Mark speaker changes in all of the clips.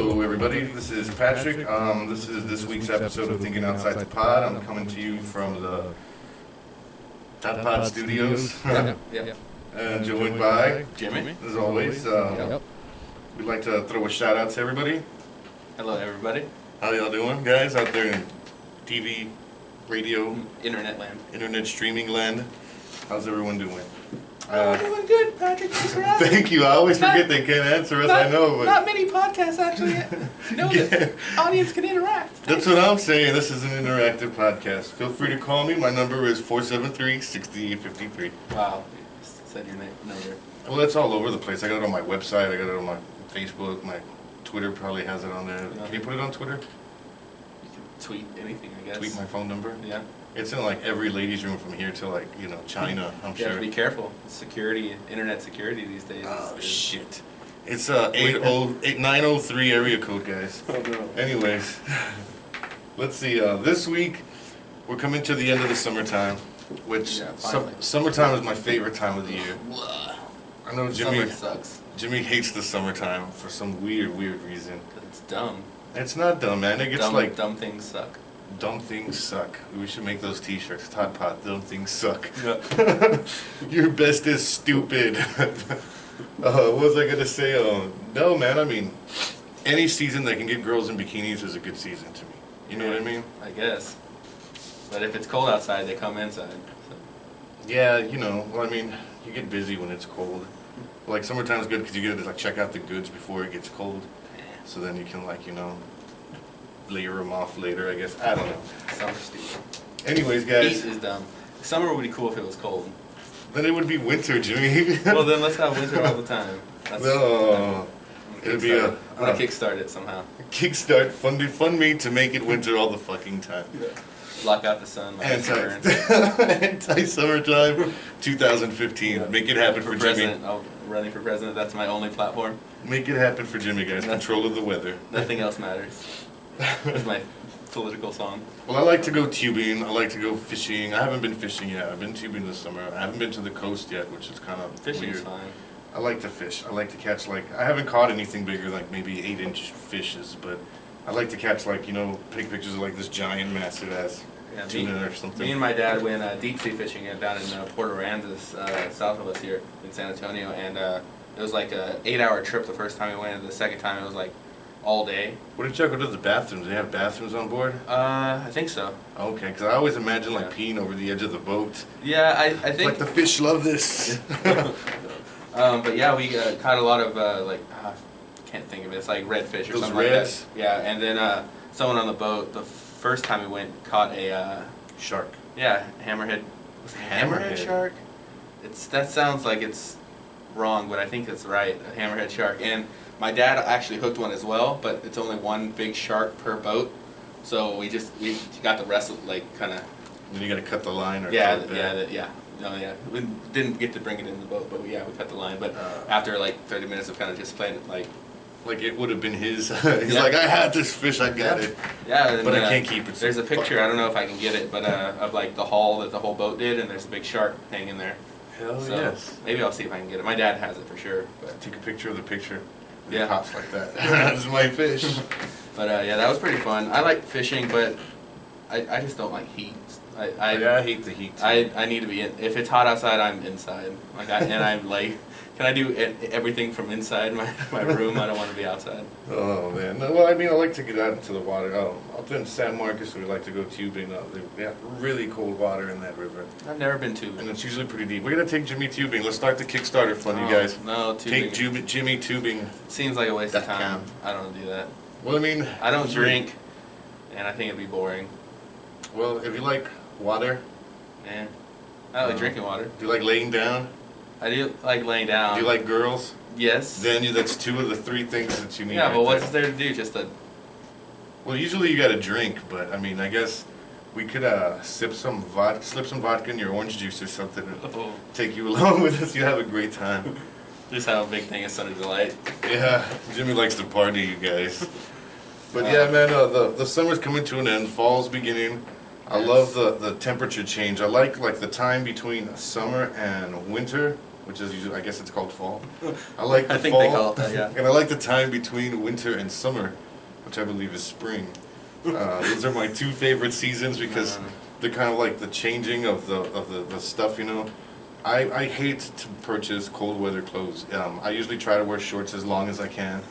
Speaker 1: Hello, everybody. This is Patrick. This is this week's episode of Thinking Outside the Pod. I'm coming to you from the Dot Pod Studios.
Speaker 2: Yep.
Speaker 1: And joined by
Speaker 2: Jimmy.
Speaker 1: as always. We'd like to throw a shout out to everybody.
Speaker 2: Hello, everybody.
Speaker 1: How y'all doing, guys, out there in TV, radio,
Speaker 2: Internet land.
Speaker 1: internet streaming land? How's everyone doing?
Speaker 2: Doing good, Patrick. Thanks for asking.
Speaker 1: Thank you. I always forget they can't answer us. I know, but
Speaker 2: Not many podcasts actually know that the audience can interact.
Speaker 1: that's what I'm saying. This is an interactive podcast. Feel free to call me. My number is 473-6853.
Speaker 2: Wow. You said your name number.
Speaker 1: Well, that's all over the place. I got it on my website. I got it on my Facebook. My Twitter probably has it on there. Can you put it on Twitter?
Speaker 2: You can tweet anything, I guess.
Speaker 1: Tweet my phone number.
Speaker 2: Yeah.
Speaker 1: It's in like every ladies' room from here to like China. I'm
Speaker 2: You have
Speaker 1: sure.
Speaker 2: to be careful. Security, internet security these days.
Speaker 1: Oh
Speaker 2: is-
Speaker 1: shit! It's 903 area code, guys.
Speaker 2: Oh, no.
Speaker 1: Anyways, let's see. This week we're coming to the end of the summertime, which
Speaker 2: Yeah, finally.
Speaker 1: summertime is my favorite time of the year.
Speaker 2: Blah.
Speaker 1: I know Jimmy.
Speaker 2: Summer sucks.
Speaker 1: Jimmy hates the summertime for some weird reason.
Speaker 2: 'Cause it's dumb.
Speaker 1: It's not dumb, man. It gets like
Speaker 2: dumb things suck.
Speaker 1: dumb things suck. We should make those T-shirts. Tot Pot. Dumb things suck.
Speaker 2: Yeah.
Speaker 1: Your best is stupid. What was I gonna say? No, man. I mean, any season that can get girls in bikinis is a good season to me. You know what I mean?
Speaker 2: I guess. But if it's cold outside, they come inside. So.
Speaker 1: Yeah, Well, I mean, you get busy when it's cold. Like summertime's good because you get to like check out the goods before it gets cold. So then you can layer them off later. I guess I don't know.
Speaker 2: Summer's stupid.
Speaker 1: Anyways,
Speaker 2: Heat
Speaker 1: guys,
Speaker 2: is dumb. Summer would be cool if it was cold.
Speaker 1: then it would be winter, Jimmy.
Speaker 2: Well, then let's have winter all the time. That's,
Speaker 1: No. It'd be
Speaker 2: I'm gonna kickstart it somehow.
Speaker 1: Kickstart fund me to make it winter all the fucking time.
Speaker 2: Block out the sun. Like burns.
Speaker 1: Anti-summertime 2015.
Speaker 2: Yeah.
Speaker 1: Make it happen for Jimmy.
Speaker 2: president. I'm running for president. That's my only platform.
Speaker 1: Make it happen for Jimmy, guys. Control of the weather.
Speaker 2: Nothing else matters. That's my political song.
Speaker 1: Well, I like to go tubing. I like to go fishing. I haven't been fishing yet. I've been tubing this summer. I haven't been to the coast yet, which is kind of
Speaker 2: Fishing's
Speaker 1: weird.
Speaker 2: fine.
Speaker 1: I like to fish. I like to catch I haven't caught anything bigger, like maybe 8-inch fishes, but I like to catch take pictures of this giant, massive ass
Speaker 2: Yeah,
Speaker 1: tuna or something.
Speaker 2: Me and my dad went deep sea fishing down in Port Aransas, south of us here in San Antonio, and it was like a 8-hour trip the first time we went, and the second time it was like all day.
Speaker 1: What did y'all go to the bathrooms? They have bathrooms on board?
Speaker 2: I think so.
Speaker 1: Okay, because I always imagine
Speaker 2: Yeah.
Speaker 1: peeing over the edge of the boat.
Speaker 2: Yeah, I think.
Speaker 1: Like the fish love this.
Speaker 2: But yeah, we caught a lot of can't think of it. It's like redfish or
Speaker 1: Those
Speaker 2: something
Speaker 1: reds?
Speaker 2: like that. Yeah, and then someone on the boat the first time we went caught a
Speaker 1: Shark.
Speaker 2: hammerhead. Was it a
Speaker 1: Hammerhead?
Speaker 2: shark? That sounds like it's wrong, but I think it's right. A hammerhead shark. And my dad actually hooked one as well, but it's only one big shark per boat. So we got the rest of
Speaker 1: Then you gotta cut the line or cut it back.
Speaker 2: We didn't get to bring it in the boat, but we cut the line. But after 30 minutes of kind of just playing it
Speaker 1: Like it would have been his. He's
Speaker 2: Yeah.
Speaker 1: like, I had this fish, I got it.
Speaker 2: yeah. And,
Speaker 1: But I can't keep it.
Speaker 2: There's a picture. I don't know if I can get it, but of the haul that the whole boat did, and there's a big shark hanging there.
Speaker 1: Hell
Speaker 2: So
Speaker 1: yes.
Speaker 2: maybe I'll see if I can get it. My dad has it for sure. But
Speaker 1: Take a picture of the picture.
Speaker 2: Yeah.
Speaker 1: It pops like that. That's my fish.
Speaker 2: that was pretty fun. I like fishing, but I just don't like heat.
Speaker 1: I hate the heat. Too.
Speaker 2: I need to be in. If it's hot outside, I'm inside. Can I do everything from inside my room? I don't want to be outside.
Speaker 1: Oh man. No, well, I mean, I like to get out into the water. Up in San Marcos, we like to go tubing. They have really cold water in that river,
Speaker 2: I've never been tubing.
Speaker 1: and it's usually pretty deep. We're gonna take Jimmy tubing. Let's start the Kickstarter fund, you guys.
Speaker 2: No, tubing.
Speaker 1: Take Jimmy tubing.
Speaker 2: Seems like a waste of
Speaker 1: .com.
Speaker 2: time. I don't do that.
Speaker 1: Well, I mean,
Speaker 2: I don't drink, and I think it'd be boring.
Speaker 1: Well, if you like water,
Speaker 2: Yeah. I like drinking water.
Speaker 1: do you like laying down?
Speaker 2: I do like laying down.
Speaker 1: Do you like girls?
Speaker 2: Yes.
Speaker 1: That's 2 of the 3 things that you need.
Speaker 2: Yeah,
Speaker 1: right
Speaker 2: but what's
Speaker 1: there.
Speaker 2: there to do? Just a.
Speaker 1: Well, usually you got to drink, but I mean, I guess we could slip some vodka in your orange juice or something, and
Speaker 2: Oh,
Speaker 1: take you along with us. You have a great time.
Speaker 2: just have a big thing of Sunday Delight.
Speaker 1: Yeah, Jimmy likes to party, you guys. But
Speaker 2: Uh,
Speaker 1: yeah, man, the summer's coming to an end. Fall's beginning. I love the temperature change. I like the time between summer and winter which is usually, I guess it's called fall. I like the
Speaker 2: I think
Speaker 1: fall,
Speaker 2: they call it that, yeah.
Speaker 1: and I like the time between winter and summer, which I believe is spring. Those are my two favorite seasons because they're kind of like the changing of the stuff, you know. I hate to purchase cold weather clothes. I usually try to wear shorts as long as I can.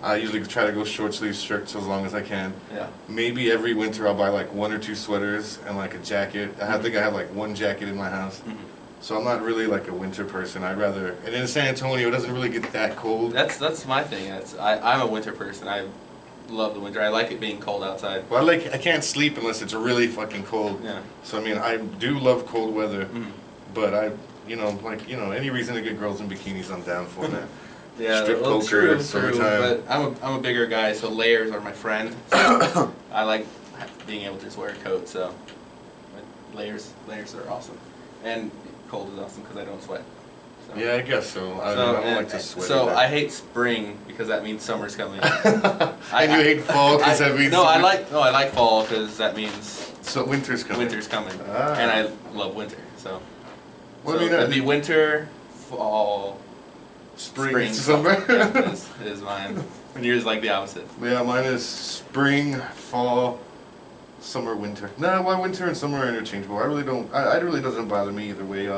Speaker 1: I usually try to go short sleeve shirts as long as I can.
Speaker 2: Yeah.
Speaker 1: Maybe every winter I'll buy like 1 or 2 sweaters and like a jacket. think I have like 1 jacket in my house.
Speaker 2: Mhm.
Speaker 1: So I'm not really like a winter person. I'd rather, and in San Antonio it doesn't really get that cold.
Speaker 2: That's my thing. I'm a winter person. I love the winter. I like it being cold outside.
Speaker 1: Well, I can't sleep unless it's really fucking cold.
Speaker 2: Yeah.
Speaker 1: So I mean, I do love cold weather,
Speaker 2: Mhm.
Speaker 1: but any reason to get girls in bikinis, I'm down for that.
Speaker 2: Yeah,
Speaker 1: Strip
Speaker 2: well,
Speaker 1: poker,
Speaker 2: true,
Speaker 1: summertime.
Speaker 2: but I'm a bigger guy, so layers are my friend. So I like being able to just wear a coat, so but layers are awesome, and cold is awesome because I don't sweat. So.
Speaker 1: Yeah, I guess so. I don't like to sweat.
Speaker 2: So
Speaker 1: either.
Speaker 2: I hate spring because that means summer's coming.
Speaker 1: And you hate fall because that means
Speaker 2: I like fall because that means
Speaker 1: so winter's coming.
Speaker 2: winter's coming,
Speaker 1: Ah.
Speaker 2: and I love winter. So,
Speaker 1: Well,
Speaker 2: so it'd be winter, fall,
Speaker 1: spring, summer.
Speaker 2: yeah, is mine. And yours like the opposite.
Speaker 1: Yeah, mine is spring, fall, summer, winter. No, well, winter and summer are interchangeable. I really don't. It really doesn't bother me either way.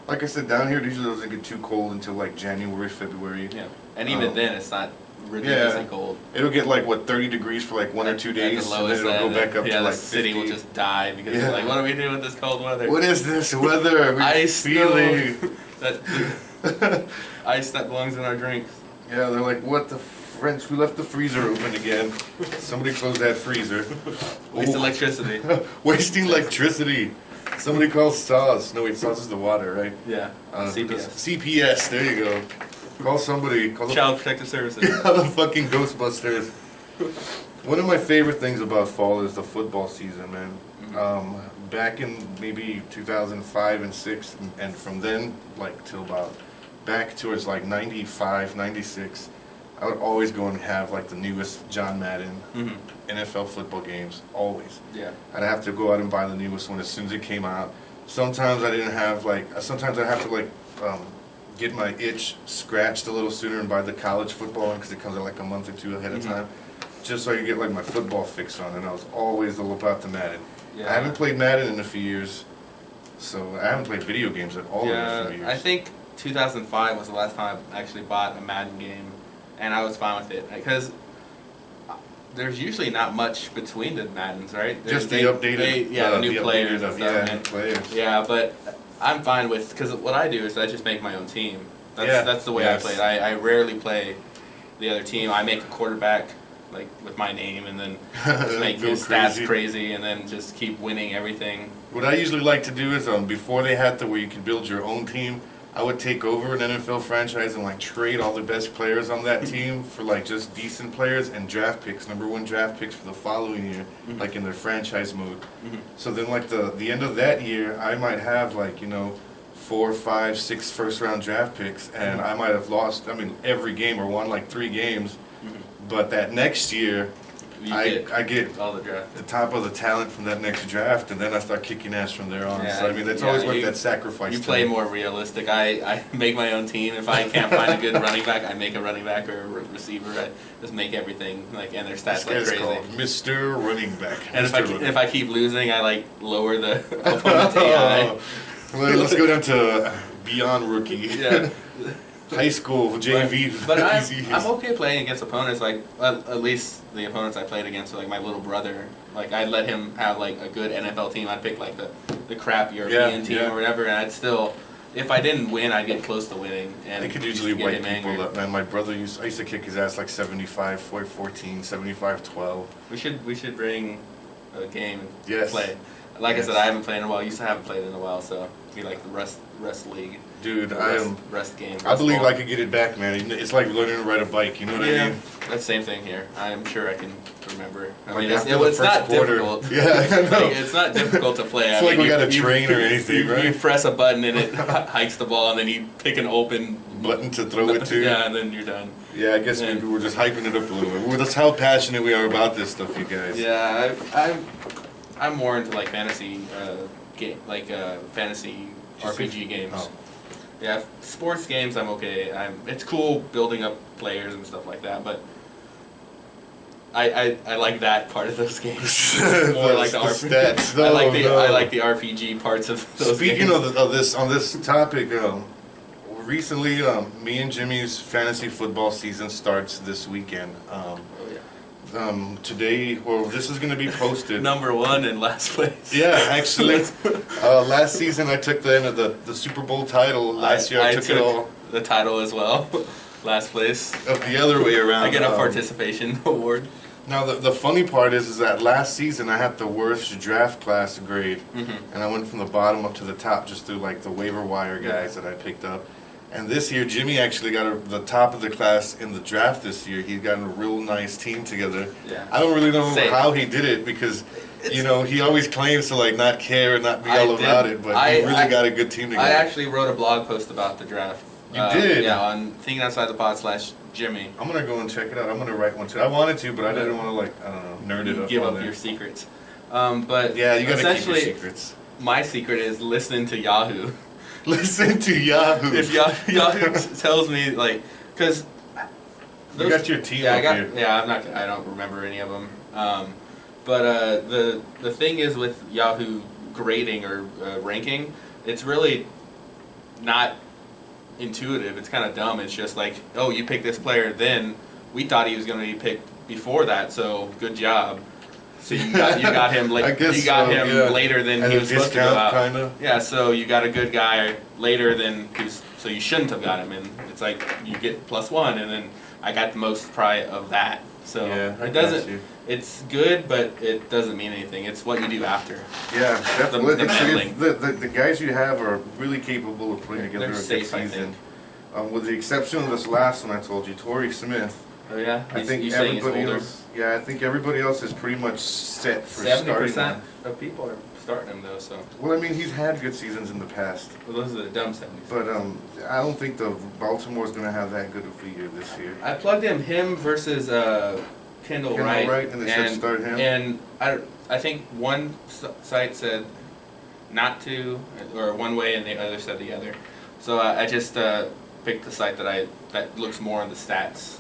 Speaker 1: Like I said, down here it usually doesn't get too cold until like January, February.
Speaker 2: Yeah, and even then it's not ridiculously cold.
Speaker 1: It'll get like 30 degrees for like 1 or 2 days,
Speaker 2: At
Speaker 1: and
Speaker 2: the
Speaker 1: then
Speaker 2: lowest
Speaker 1: it'll go back up
Speaker 2: yeah,
Speaker 1: to like
Speaker 2: the city
Speaker 1: 50.
Speaker 2: will just die because
Speaker 1: Yeah.
Speaker 2: they're like, what do we do with this cold weather?
Speaker 1: What is this weather? We're
Speaker 2: Ice,
Speaker 1: feeling.
Speaker 2: that ice that belongs in our drinks.
Speaker 1: Yeah, they're like, what the French? We left the freezer open again. Somebody closed that freezer.
Speaker 2: Waste
Speaker 1: Oh.
Speaker 2: electricity.
Speaker 1: Wasting electricity. Somebody calls SAWS. No, wait, SAWS is the water, right?
Speaker 2: Yeah. CPS.
Speaker 1: CPS, there you go. Call somebody. Call the,
Speaker 2: Child Protective Services.
Speaker 1: call the fucking Ghostbusters. One of my favorite things about fall is the football season, man. Back in maybe 2005 and 6, and from then, like, till about back towards like 95, 96, I would always go and have like the newest John Madden
Speaker 2: Mhm.
Speaker 1: NFL football games, always.
Speaker 2: Yeah.
Speaker 1: I'd have to go out and buy the newest one as soon as it came out. Sometimes I didn't have sometimes I'd have to get my itch scratched a little sooner and buy the college football one because it comes out like a month or 2 ahead of
Speaker 2: Mhm.
Speaker 1: time, just so I could get like my football fix on. And I was always all about the Madden.
Speaker 2: Yeah.
Speaker 1: I haven't played Madden in a few years, so I haven't played video games at all in a few years.
Speaker 2: I think 2005 was the last time I actually bought a Madden game, and I was fine with it because there's usually not much between the Maddens, right?
Speaker 1: Just
Speaker 2: They-
Speaker 1: the updated,
Speaker 2: the new
Speaker 1: the
Speaker 2: players
Speaker 1: updated
Speaker 2: and stuff.
Speaker 1: yeah,
Speaker 2: and-
Speaker 1: players.
Speaker 2: yeah, but I'm fine with because what I do is I just make my own team.
Speaker 1: Yeah,
Speaker 2: That's the way
Speaker 1: yes.
Speaker 2: I play it. I rarely play the other team. I make a quarterback like with my name, and then just make
Speaker 1: Go
Speaker 2: his stats
Speaker 1: crazy.
Speaker 2: crazy, and then just keep winning everything.
Speaker 1: What I usually like to do is before they had where you could build your own team, I would take over an NFL franchise and like trade all the best players on that team for like just decent players and draft picks, #1 draft picks for the following year,
Speaker 2: Mhm.
Speaker 1: like in their franchise mode.
Speaker 2: Mhm.
Speaker 1: So then like the end of that year, I might have like 4, 5, 6 first-round draft picks, and I might have lost every game or won like 3 games,
Speaker 2: Mhm.
Speaker 1: but that next year
Speaker 2: You
Speaker 1: I get
Speaker 2: all the draft.
Speaker 1: the top of the talent from that next draft, and then I start kicking ass from there on.
Speaker 2: Yeah,
Speaker 1: So that's
Speaker 2: yeah,
Speaker 1: always like
Speaker 2: you-
Speaker 1: that sacrifice.
Speaker 2: You
Speaker 1: to
Speaker 2: play
Speaker 1: me.
Speaker 2: more realistic. I make my own team. If I can't find a good running back, I make a running back or a receiver. I just make everything and their
Speaker 1: This
Speaker 2: stats like
Speaker 1: guy's
Speaker 2: crazy.
Speaker 1: called Mr. Running Back.
Speaker 2: And
Speaker 1: Mr. Running
Speaker 2: if I keep losing, I like lower the opponent's AI.
Speaker 1: Well, let's go down to beyond rookie.
Speaker 2: Yeah.
Speaker 1: High school JV.
Speaker 2: But
Speaker 1: Easy.
Speaker 2: I'm okay playing against opponents like at least the opponents I played against, like my little brother. Like I'd let him have like a good NFL team. I'd pick like the crap European team
Speaker 1: yeah.
Speaker 2: or whatever, and I'd still, if I didn't win, I'd get close to winning. And
Speaker 1: I could
Speaker 2: just
Speaker 1: usually
Speaker 2: get
Speaker 1: wipe
Speaker 2: him
Speaker 1: people
Speaker 2: angry.
Speaker 1: up, man. My brother I used to kick his ass like 75-14, 75-12.
Speaker 2: We should bring a game and
Speaker 1: Yes.
Speaker 2: play. Like
Speaker 1: Yes.
Speaker 2: I said, I haven't played in a while. I used to haven't played in a while, so it'd be like the rest league.
Speaker 1: Dude,
Speaker 2: The
Speaker 1: I
Speaker 2: rest,
Speaker 1: am.
Speaker 2: rest game.
Speaker 1: I
Speaker 2: rest
Speaker 1: believe
Speaker 2: ball.
Speaker 1: I could get it back, man. It's like learning to ride a bike. You know what I
Speaker 2: Yeah,
Speaker 1: mean?
Speaker 2: that's the same thing here. I'm sure I can remember. I
Speaker 1: Like
Speaker 2: mean, it's,
Speaker 1: after the
Speaker 2: it's
Speaker 1: first
Speaker 2: not
Speaker 1: quarter.
Speaker 2: difficult.
Speaker 1: Yeah, I know.
Speaker 2: Like, it's not difficult to play.
Speaker 1: It's
Speaker 2: I
Speaker 1: like
Speaker 2: mean,
Speaker 1: we got a
Speaker 2: you-
Speaker 1: train or anything,
Speaker 2: you
Speaker 1: right?
Speaker 2: press a button and it hikes the ball, and then you pick an open
Speaker 1: Button to throw it to.
Speaker 2: Yeah, and then you're done.
Speaker 1: Yeah, I guess
Speaker 2: Yeah.
Speaker 1: maybe we're just hyping it up a little bit. That's how passionate we are about this stuff, you guys.
Speaker 2: Yeah, I'm more into like fantasy fantasy
Speaker 1: Just
Speaker 2: RPG games.
Speaker 1: Oh.
Speaker 2: Yeah, sports games I'm okay. It's cool building up players and stuff like that, but I like that part of those games more like the RPG.
Speaker 1: stats. No,
Speaker 2: I like the RPG parts of those
Speaker 1: Speaking
Speaker 2: games.
Speaker 1: of this on this topic, recently, me and Jimmy's fantasy football season starts this weekend.
Speaker 2: Oh, yeah.
Speaker 1: Today, or this is going to be posted.
Speaker 2: Number 1 in last place.
Speaker 1: Yeah, actually, last season I took the end of the Super Bowl title. Last year I took it all
Speaker 2: the title as well. Last place.
Speaker 1: of the other way around.
Speaker 2: I get a participation award.
Speaker 1: Now the funny part is that last season I had the worst draft class grade, and I went from the bottom up to the top just through like the waiver wire guys that I picked up. And this year Jimmy actually got the top of the class in the draft this year. He's gotten a real nice team together.
Speaker 2: Yeah.
Speaker 1: I don't really know
Speaker 2: Same.
Speaker 1: how he did it because he always claims to like not care and not be all about it, but he really got a good team together.
Speaker 2: I actually wrote a blog post about the draft.
Speaker 1: You did?
Speaker 2: Yeah, on Thinking Outside the Pod /Jimmy.
Speaker 1: I'm gonna go and check it out. I'm gonna write one too. I wanted to, but I didn't want to I don't know, nerd it up.
Speaker 2: Give
Speaker 1: on
Speaker 2: up
Speaker 1: there.
Speaker 2: your secrets. But
Speaker 1: Yeah, you gotta keep your
Speaker 2: essentially,
Speaker 1: secrets.
Speaker 2: my secret is listening to Yahoo.
Speaker 1: Listen to Yahoo.
Speaker 2: If Yahoo tells me because
Speaker 1: you got your team
Speaker 2: yeah,
Speaker 1: up here.
Speaker 2: Yeah, I don't remember any of them. But the thing is with Yahoo grading or ranking, it's really not intuitive. It's kind of dumb. It's just like, oh, you picked this player, then we thought he was going to be picked before that, so good job. So you got him
Speaker 1: I guess
Speaker 2: him later than
Speaker 1: At
Speaker 2: he
Speaker 1: a
Speaker 2: was supposed to go
Speaker 1: discount,
Speaker 2: out.
Speaker 1: kinda.
Speaker 2: Yeah, so you got a good guy later than so you shouldn't have got him, and it's like you get +1, and then I got the most probably of that. So
Speaker 1: Yeah, I
Speaker 2: it
Speaker 1: got
Speaker 2: doesn't.
Speaker 1: you.
Speaker 2: It's good, but it doesn't mean anything. It's what you do after.
Speaker 1: Yeah, definitely.
Speaker 2: The meddling.
Speaker 1: The guys you have are really capable of putting together
Speaker 2: They're
Speaker 1: a
Speaker 2: safe,
Speaker 1: good
Speaker 2: I
Speaker 1: season.
Speaker 2: think.
Speaker 1: With the exception of this last one I told you, Torrey Smith.
Speaker 2: Oh yeah,
Speaker 1: I think
Speaker 2: you saying he's
Speaker 1: everybody
Speaker 2: older.
Speaker 1: else. Yeah, I think everybody else is pretty much set for starting.
Speaker 2: 70% of people are starting him though. So
Speaker 1: Well, I mean, he's had good seasons in the past,
Speaker 2: well, those are the dumb 70s.
Speaker 1: but I don't think the Baltimore's gonna have that good of a year this year.
Speaker 2: I plugged in him versus Kendall Wright,
Speaker 1: and they said start him.
Speaker 2: And I think one site said not to, or one way, and the other said the other. So I just picked the site that looks more on the stats.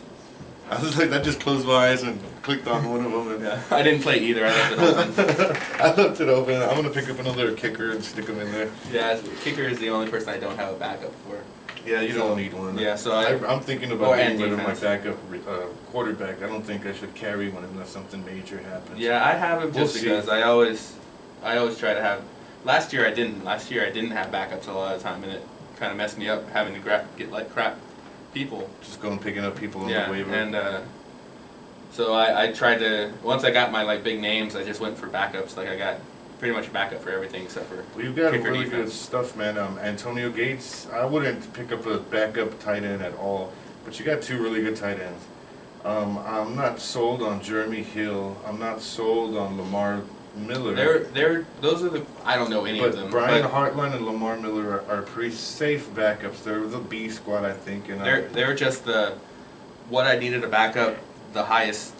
Speaker 1: I was like, that just closed my eyes and clicked on one of them. And
Speaker 2: Yeah, I didn't play either. I left it open.
Speaker 1: I left it open. I'm gonna pick up another kicker and stick him in there.
Speaker 2: Yeah, kicker is the only person I don't have a backup for.
Speaker 1: Yeah, you don't need one.
Speaker 2: Yeah, so
Speaker 1: I'm thinking about
Speaker 2: and
Speaker 1: getting rid of my
Speaker 2: defense.
Speaker 1: backup quarterback. I don't think I should carry one unless something major happens.
Speaker 2: Yeah, I have him
Speaker 1: We'll
Speaker 2: just
Speaker 1: see.
Speaker 2: because I always try to have. Last year I didn't. Last year I didn't have backups a lot of the time, and it kind of messed me up having to get like crap people.
Speaker 1: Just going picking up people on
Speaker 2: Yeah,
Speaker 1: the waiver.
Speaker 2: and so I tried to. Once I got my big names, I just went for backups. Like I got pretty much a backup for everything except for.
Speaker 1: Well, you've got
Speaker 2: kicker
Speaker 1: really good
Speaker 2: defense.
Speaker 1: stuff, man. Antonio Gates, I wouldn't pick up a backup tight end at all, but you got two really good tight ends. I'm not sold on Jeremy Hill. I'm not sold on Lamar Miller.
Speaker 2: Those are the. I don't know any of
Speaker 1: But
Speaker 2: them.
Speaker 1: Brian
Speaker 2: but
Speaker 1: Hartline and Lamar Miller are pretty safe backups. They're the B squad, I think. And
Speaker 2: they're just what I needed a backup, the highest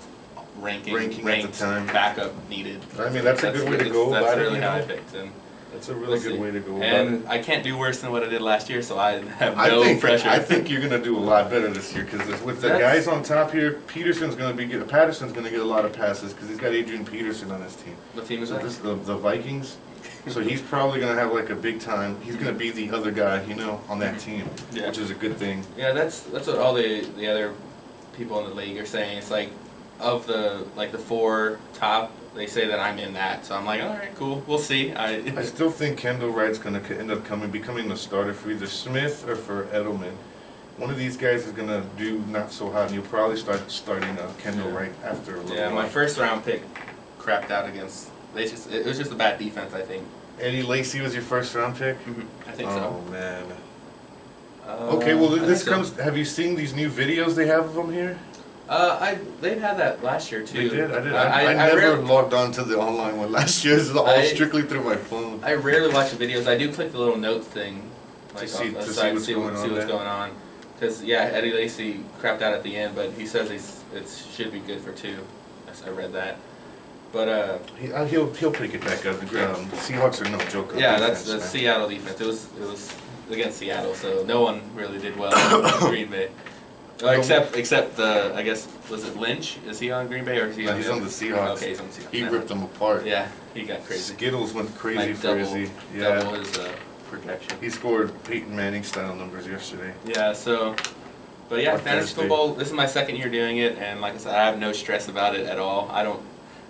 Speaker 1: Ranking at the
Speaker 2: ranked
Speaker 1: time.
Speaker 2: backup needed.
Speaker 1: I mean, that's a good way to go
Speaker 2: That's
Speaker 1: about it.
Speaker 2: really
Speaker 1: You
Speaker 2: how I
Speaker 1: know?
Speaker 2: picked, and
Speaker 1: That's a really
Speaker 2: we'll
Speaker 1: good
Speaker 2: see.
Speaker 1: way to go about
Speaker 2: And
Speaker 1: it.
Speaker 2: I can't do worse than what I did last year, so I have no pressure.
Speaker 1: I think you're gonna do a lot better this year because with the
Speaker 2: That's-
Speaker 1: guys on top here, Patterson's gonna get a lot of passes because he's got Adrian Peterson on his team.
Speaker 2: What team is
Speaker 1: So
Speaker 2: that?
Speaker 1: the Vikings. So he's probably gonna have like a big time. He's gonna be the other guy, on that team,
Speaker 2: Yeah.
Speaker 1: which is a good thing.
Speaker 2: Yeah, that's what all the other people in the league are saying. It's like of the four top, they say that I'm in that. So I'm like, all right, cool, we'll see.
Speaker 1: I still think Kendall Wright's gonna end up becoming the starter for either Smith or for Edelman. One of these guys is gonna do not so hot, and you'll probably start starting Kendall
Speaker 2: Yeah.
Speaker 1: Wright after a little
Speaker 2: Yeah,
Speaker 1: while.
Speaker 2: my first round pick crapped out against. It was just a bad defense, I think.
Speaker 1: Eddie Lacy was your first round pick.
Speaker 2: I think
Speaker 1: Oh man.
Speaker 2: so.
Speaker 1: Okay, well
Speaker 2: I think
Speaker 1: this
Speaker 2: so.
Speaker 1: comes. Have you seen these new videos they have of them here?
Speaker 2: They've had that last year too.
Speaker 1: They did. I did.
Speaker 2: I
Speaker 1: I never
Speaker 2: rarely-
Speaker 1: logged on to the online one last year. This is all strictly through my phone.
Speaker 2: I rarely watch the videos. I do click the little notes thing, like
Speaker 1: see-
Speaker 2: on the
Speaker 1: to see
Speaker 2: side,
Speaker 1: what's
Speaker 2: see
Speaker 1: going on
Speaker 2: what's
Speaker 1: there.
Speaker 2: going on. Because yeah, Eddie Lacy crapped out at the end, but he says it should be good for 2. I read that. But
Speaker 1: He'll pick it back up. Seahawks are no joke. on
Speaker 2: yeah, that's
Speaker 1: defense,
Speaker 2: the
Speaker 1: man.
Speaker 2: Seattle defense. It was against Seattle, so no one really did well in Green Bay. Except I guess, was it Lynch? Is he on Green Bay or is he
Speaker 1: No,
Speaker 2: on
Speaker 1: he's
Speaker 2: the
Speaker 1: on the Seahawks.
Speaker 2: Okay, he's on the Seahawks.
Speaker 1: He
Speaker 2: Never
Speaker 1: ripped them apart.
Speaker 2: Yeah, he got crazy.
Speaker 1: Skittles went crazy
Speaker 2: Like
Speaker 1: for
Speaker 2: double
Speaker 1: Izzy. Yeah.
Speaker 2: his projection.
Speaker 1: He scored Peyton Manning style numbers yesterday.
Speaker 2: Yeah, so, but yeah,
Speaker 1: On
Speaker 2: fantasy
Speaker 1: Thursday.
Speaker 2: football, this is my second year doing it, and like I said, I have no stress about it at all.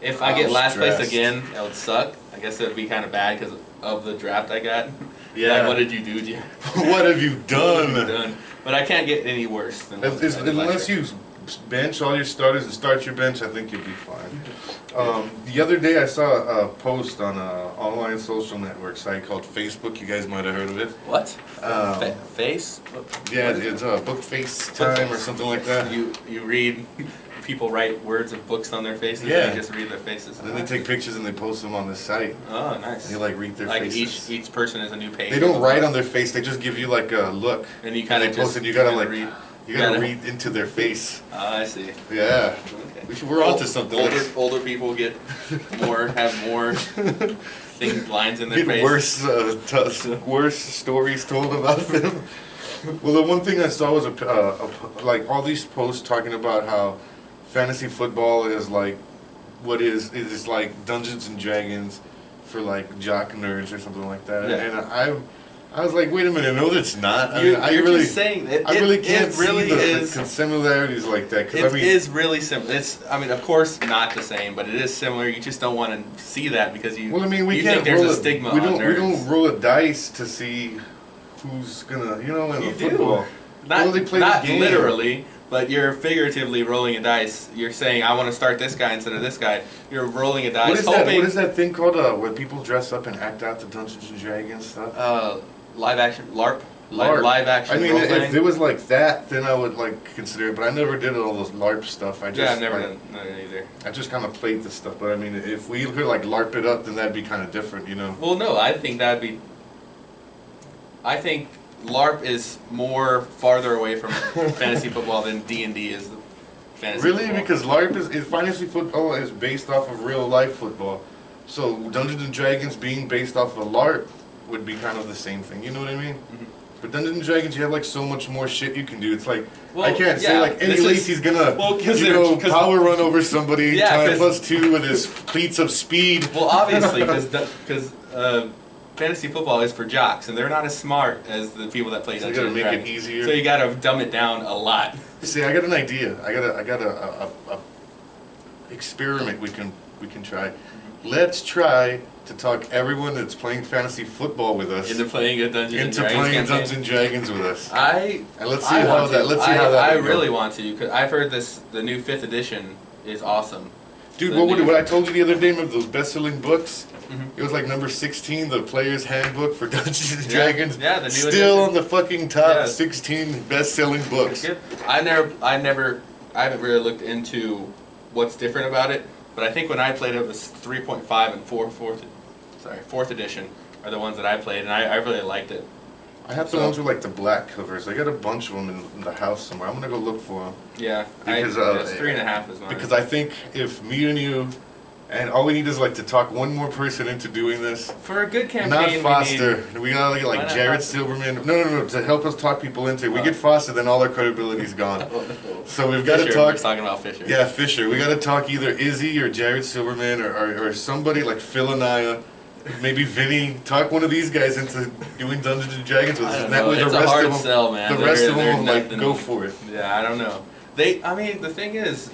Speaker 2: If I
Speaker 1: I'm
Speaker 2: get last place
Speaker 1: stressed.
Speaker 2: again, that would suck. I guess it would be kind of bad because of the draft I got.
Speaker 1: Yeah.
Speaker 2: Like, what did you do, Jim?
Speaker 1: What have you
Speaker 2: What have you
Speaker 1: done?
Speaker 2: done? But I can't get any worse than what I did last
Speaker 1: Unless
Speaker 2: year.
Speaker 1: you bench all your starters and start your bench, I think you'll be fine. The other day I saw a post on an online social network site called Facebook. You guys might have heard of it.
Speaker 2: What?
Speaker 1: Um,
Speaker 2: Face?
Speaker 1: Yeah, it's Book Face Time or something like that.
Speaker 2: You read, people write words of books on their faces,
Speaker 1: Yeah.
Speaker 2: and you just read their faces.
Speaker 1: And then they take pictures and they post them on the site.
Speaker 2: Oh, nice.
Speaker 1: And you like read their
Speaker 2: Like
Speaker 1: faces.
Speaker 2: each person is a new page.
Speaker 1: They don't write on their face. They just give you like a look.
Speaker 2: And you kind
Speaker 1: And
Speaker 2: of
Speaker 1: they post
Speaker 2: just
Speaker 1: it. You gotta
Speaker 2: kinda
Speaker 1: like
Speaker 2: read.
Speaker 1: you gotta
Speaker 2: gotta-
Speaker 1: read into their face.
Speaker 2: I see.
Speaker 1: Yeah.
Speaker 2: Okay.
Speaker 1: We're onto something.
Speaker 2: Older people have more lines in their
Speaker 1: Get
Speaker 2: face.
Speaker 1: worse stories told about them. Well, the one thing I saw was like all these posts talking about how fantasy football is like what is like Dungeons and Dragons for like jock nerds or something like that.
Speaker 2: Yeah.
Speaker 1: And I was like, wait a minute, no, that's not.
Speaker 2: You're
Speaker 1: I really,
Speaker 2: just saying it.
Speaker 1: I really can't
Speaker 2: it really
Speaker 1: see
Speaker 2: is.
Speaker 1: the similarities like that. Cause
Speaker 2: It
Speaker 1: I mean,
Speaker 2: is really similar. I mean, of course, not the same, but it is similar. You just don't want to see that because you.
Speaker 1: well, I mean, we
Speaker 2: you
Speaker 1: can't
Speaker 2: think there's
Speaker 1: roll
Speaker 2: a stigma
Speaker 1: we
Speaker 2: on
Speaker 1: don't
Speaker 2: nerds.
Speaker 1: we don't roll a dice to see who's gonna, in
Speaker 2: You
Speaker 1: the
Speaker 2: do.
Speaker 1: football.
Speaker 2: Not,
Speaker 1: Well, they play
Speaker 2: not
Speaker 1: the game.
Speaker 2: literally, but you're figuratively rolling a dice. You're saying, I want to start this guy instead of this guy. You're rolling a dice,
Speaker 1: What is that?
Speaker 2: hoping.
Speaker 1: What is that thing called? Where people dress up and act out the Dungeons and Dragons stuff?
Speaker 2: Live action LARP.
Speaker 1: LARP.
Speaker 2: Live action.
Speaker 1: I mean,
Speaker 2: role-playing.
Speaker 1: if it was like that, then I would like consider it. But I never did all those LARP stuff. I just
Speaker 2: Yeah, I've never
Speaker 1: like,
Speaker 2: done that either.
Speaker 1: I just kind of played the stuff. But I mean, if we could like LARP it up, then that'd be kind of different, you know.
Speaker 2: Well, no, I think that'd be. I think LARP is more farther away from fantasy football than D&D is the fantasy
Speaker 1: Really,
Speaker 2: football.
Speaker 1: because LARP is fantasy football is based off of real life football. So Dungeons and Dragons being based off of LARP would be kind of the same thing. You know what I mean?
Speaker 2: Mhm.
Speaker 1: But Dungeons and Dragons, you have like so much more shit you can do. It's like
Speaker 2: Well,
Speaker 1: I can't say
Speaker 2: yeah,
Speaker 1: like Eddie
Speaker 2: this is-
Speaker 1: Lacy's gonna
Speaker 2: well, 'cause they're- 'cause-
Speaker 1: power run over somebody
Speaker 2: Yeah,
Speaker 1: time
Speaker 2: 'cause-
Speaker 1: +2 with his cleats of speed.
Speaker 2: Well, obviously, because fantasy football is for jocks, and they're not as smart as the people that play
Speaker 1: So you
Speaker 2: Dungeons
Speaker 1: gotta
Speaker 2: and
Speaker 1: make it
Speaker 2: Dragons.
Speaker 1: easier.
Speaker 2: So you gotta dumb it down a lot.
Speaker 1: See, I got an idea. I got a experiment we can try. Let's try to talk everyone that's playing fantasy football with us
Speaker 2: Into playing a Dungeons and
Speaker 1: into
Speaker 2: Dragons
Speaker 1: playing
Speaker 2: campaign.
Speaker 1: Dungeons and Dragons with us.
Speaker 2: I
Speaker 1: And let's see
Speaker 2: I
Speaker 1: how
Speaker 2: want
Speaker 1: that.
Speaker 2: to.
Speaker 1: Let's see how that.
Speaker 2: I
Speaker 1: would go.
Speaker 2: really want to because I've heard the new 5th edition is awesome.
Speaker 1: Dude,
Speaker 2: the new-
Speaker 1: what I told you the other day of those best-selling books?
Speaker 2: Mhm.
Speaker 1: It was like number 16, the Player's Handbook for Dungeons and
Speaker 2: Yeah.
Speaker 1: Dragons.
Speaker 2: Yeah, the new
Speaker 1: Still
Speaker 2: edition.
Speaker 1: on the fucking top
Speaker 2: Yeah.
Speaker 1: 16 best-selling books.
Speaker 2: Good. I haven't really looked into what's different about it, but I think when I played it was 3.5 and 4th edition are the ones that I played, and I really liked it.
Speaker 1: I have the ones with like the black covers. I got a bunch of them in the house somewhere. I'm gonna go look for them.
Speaker 2: Yeah,
Speaker 1: Because,
Speaker 2: it's 3.5 is mine.
Speaker 1: Because I think if me and you, and all we need is like to talk one more person into doing this.
Speaker 2: For a good campaign,
Speaker 1: Not
Speaker 2: we
Speaker 1: Foster. We gotta get
Speaker 2: Why
Speaker 1: like
Speaker 2: not
Speaker 1: Jared
Speaker 2: Foster?
Speaker 1: Silverman. No, to help us talk people into it. We
Speaker 2: Oh.
Speaker 1: get Foster, then all our credibility's gone.
Speaker 2: need.
Speaker 1: So we've got to
Speaker 2: Fisher,
Speaker 1: talk.
Speaker 2: We're talking about Fisher.
Speaker 1: Yeah, Fisher. We got to talk either Izzy or Jared Silverman or somebody like Phil Anaya. Maybe Vinny. Talk one of these guys into doing Dungeons and Dragons with us.
Speaker 2: I don't
Speaker 1: And that
Speaker 2: know.
Speaker 1: way the
Speaker 2: It's a
Speaker 1: rest
Speaker 2: hard
Speaker 1: of them,
Speaker 2: sell, man.
Speaker 1: the rest of
Speaker 2: They're
Speaker 1: them will like
Speaker 2: nothing-
Speaker 1: go for it.
Speaker 2: Yeah, I don't know. I mean, the thing is,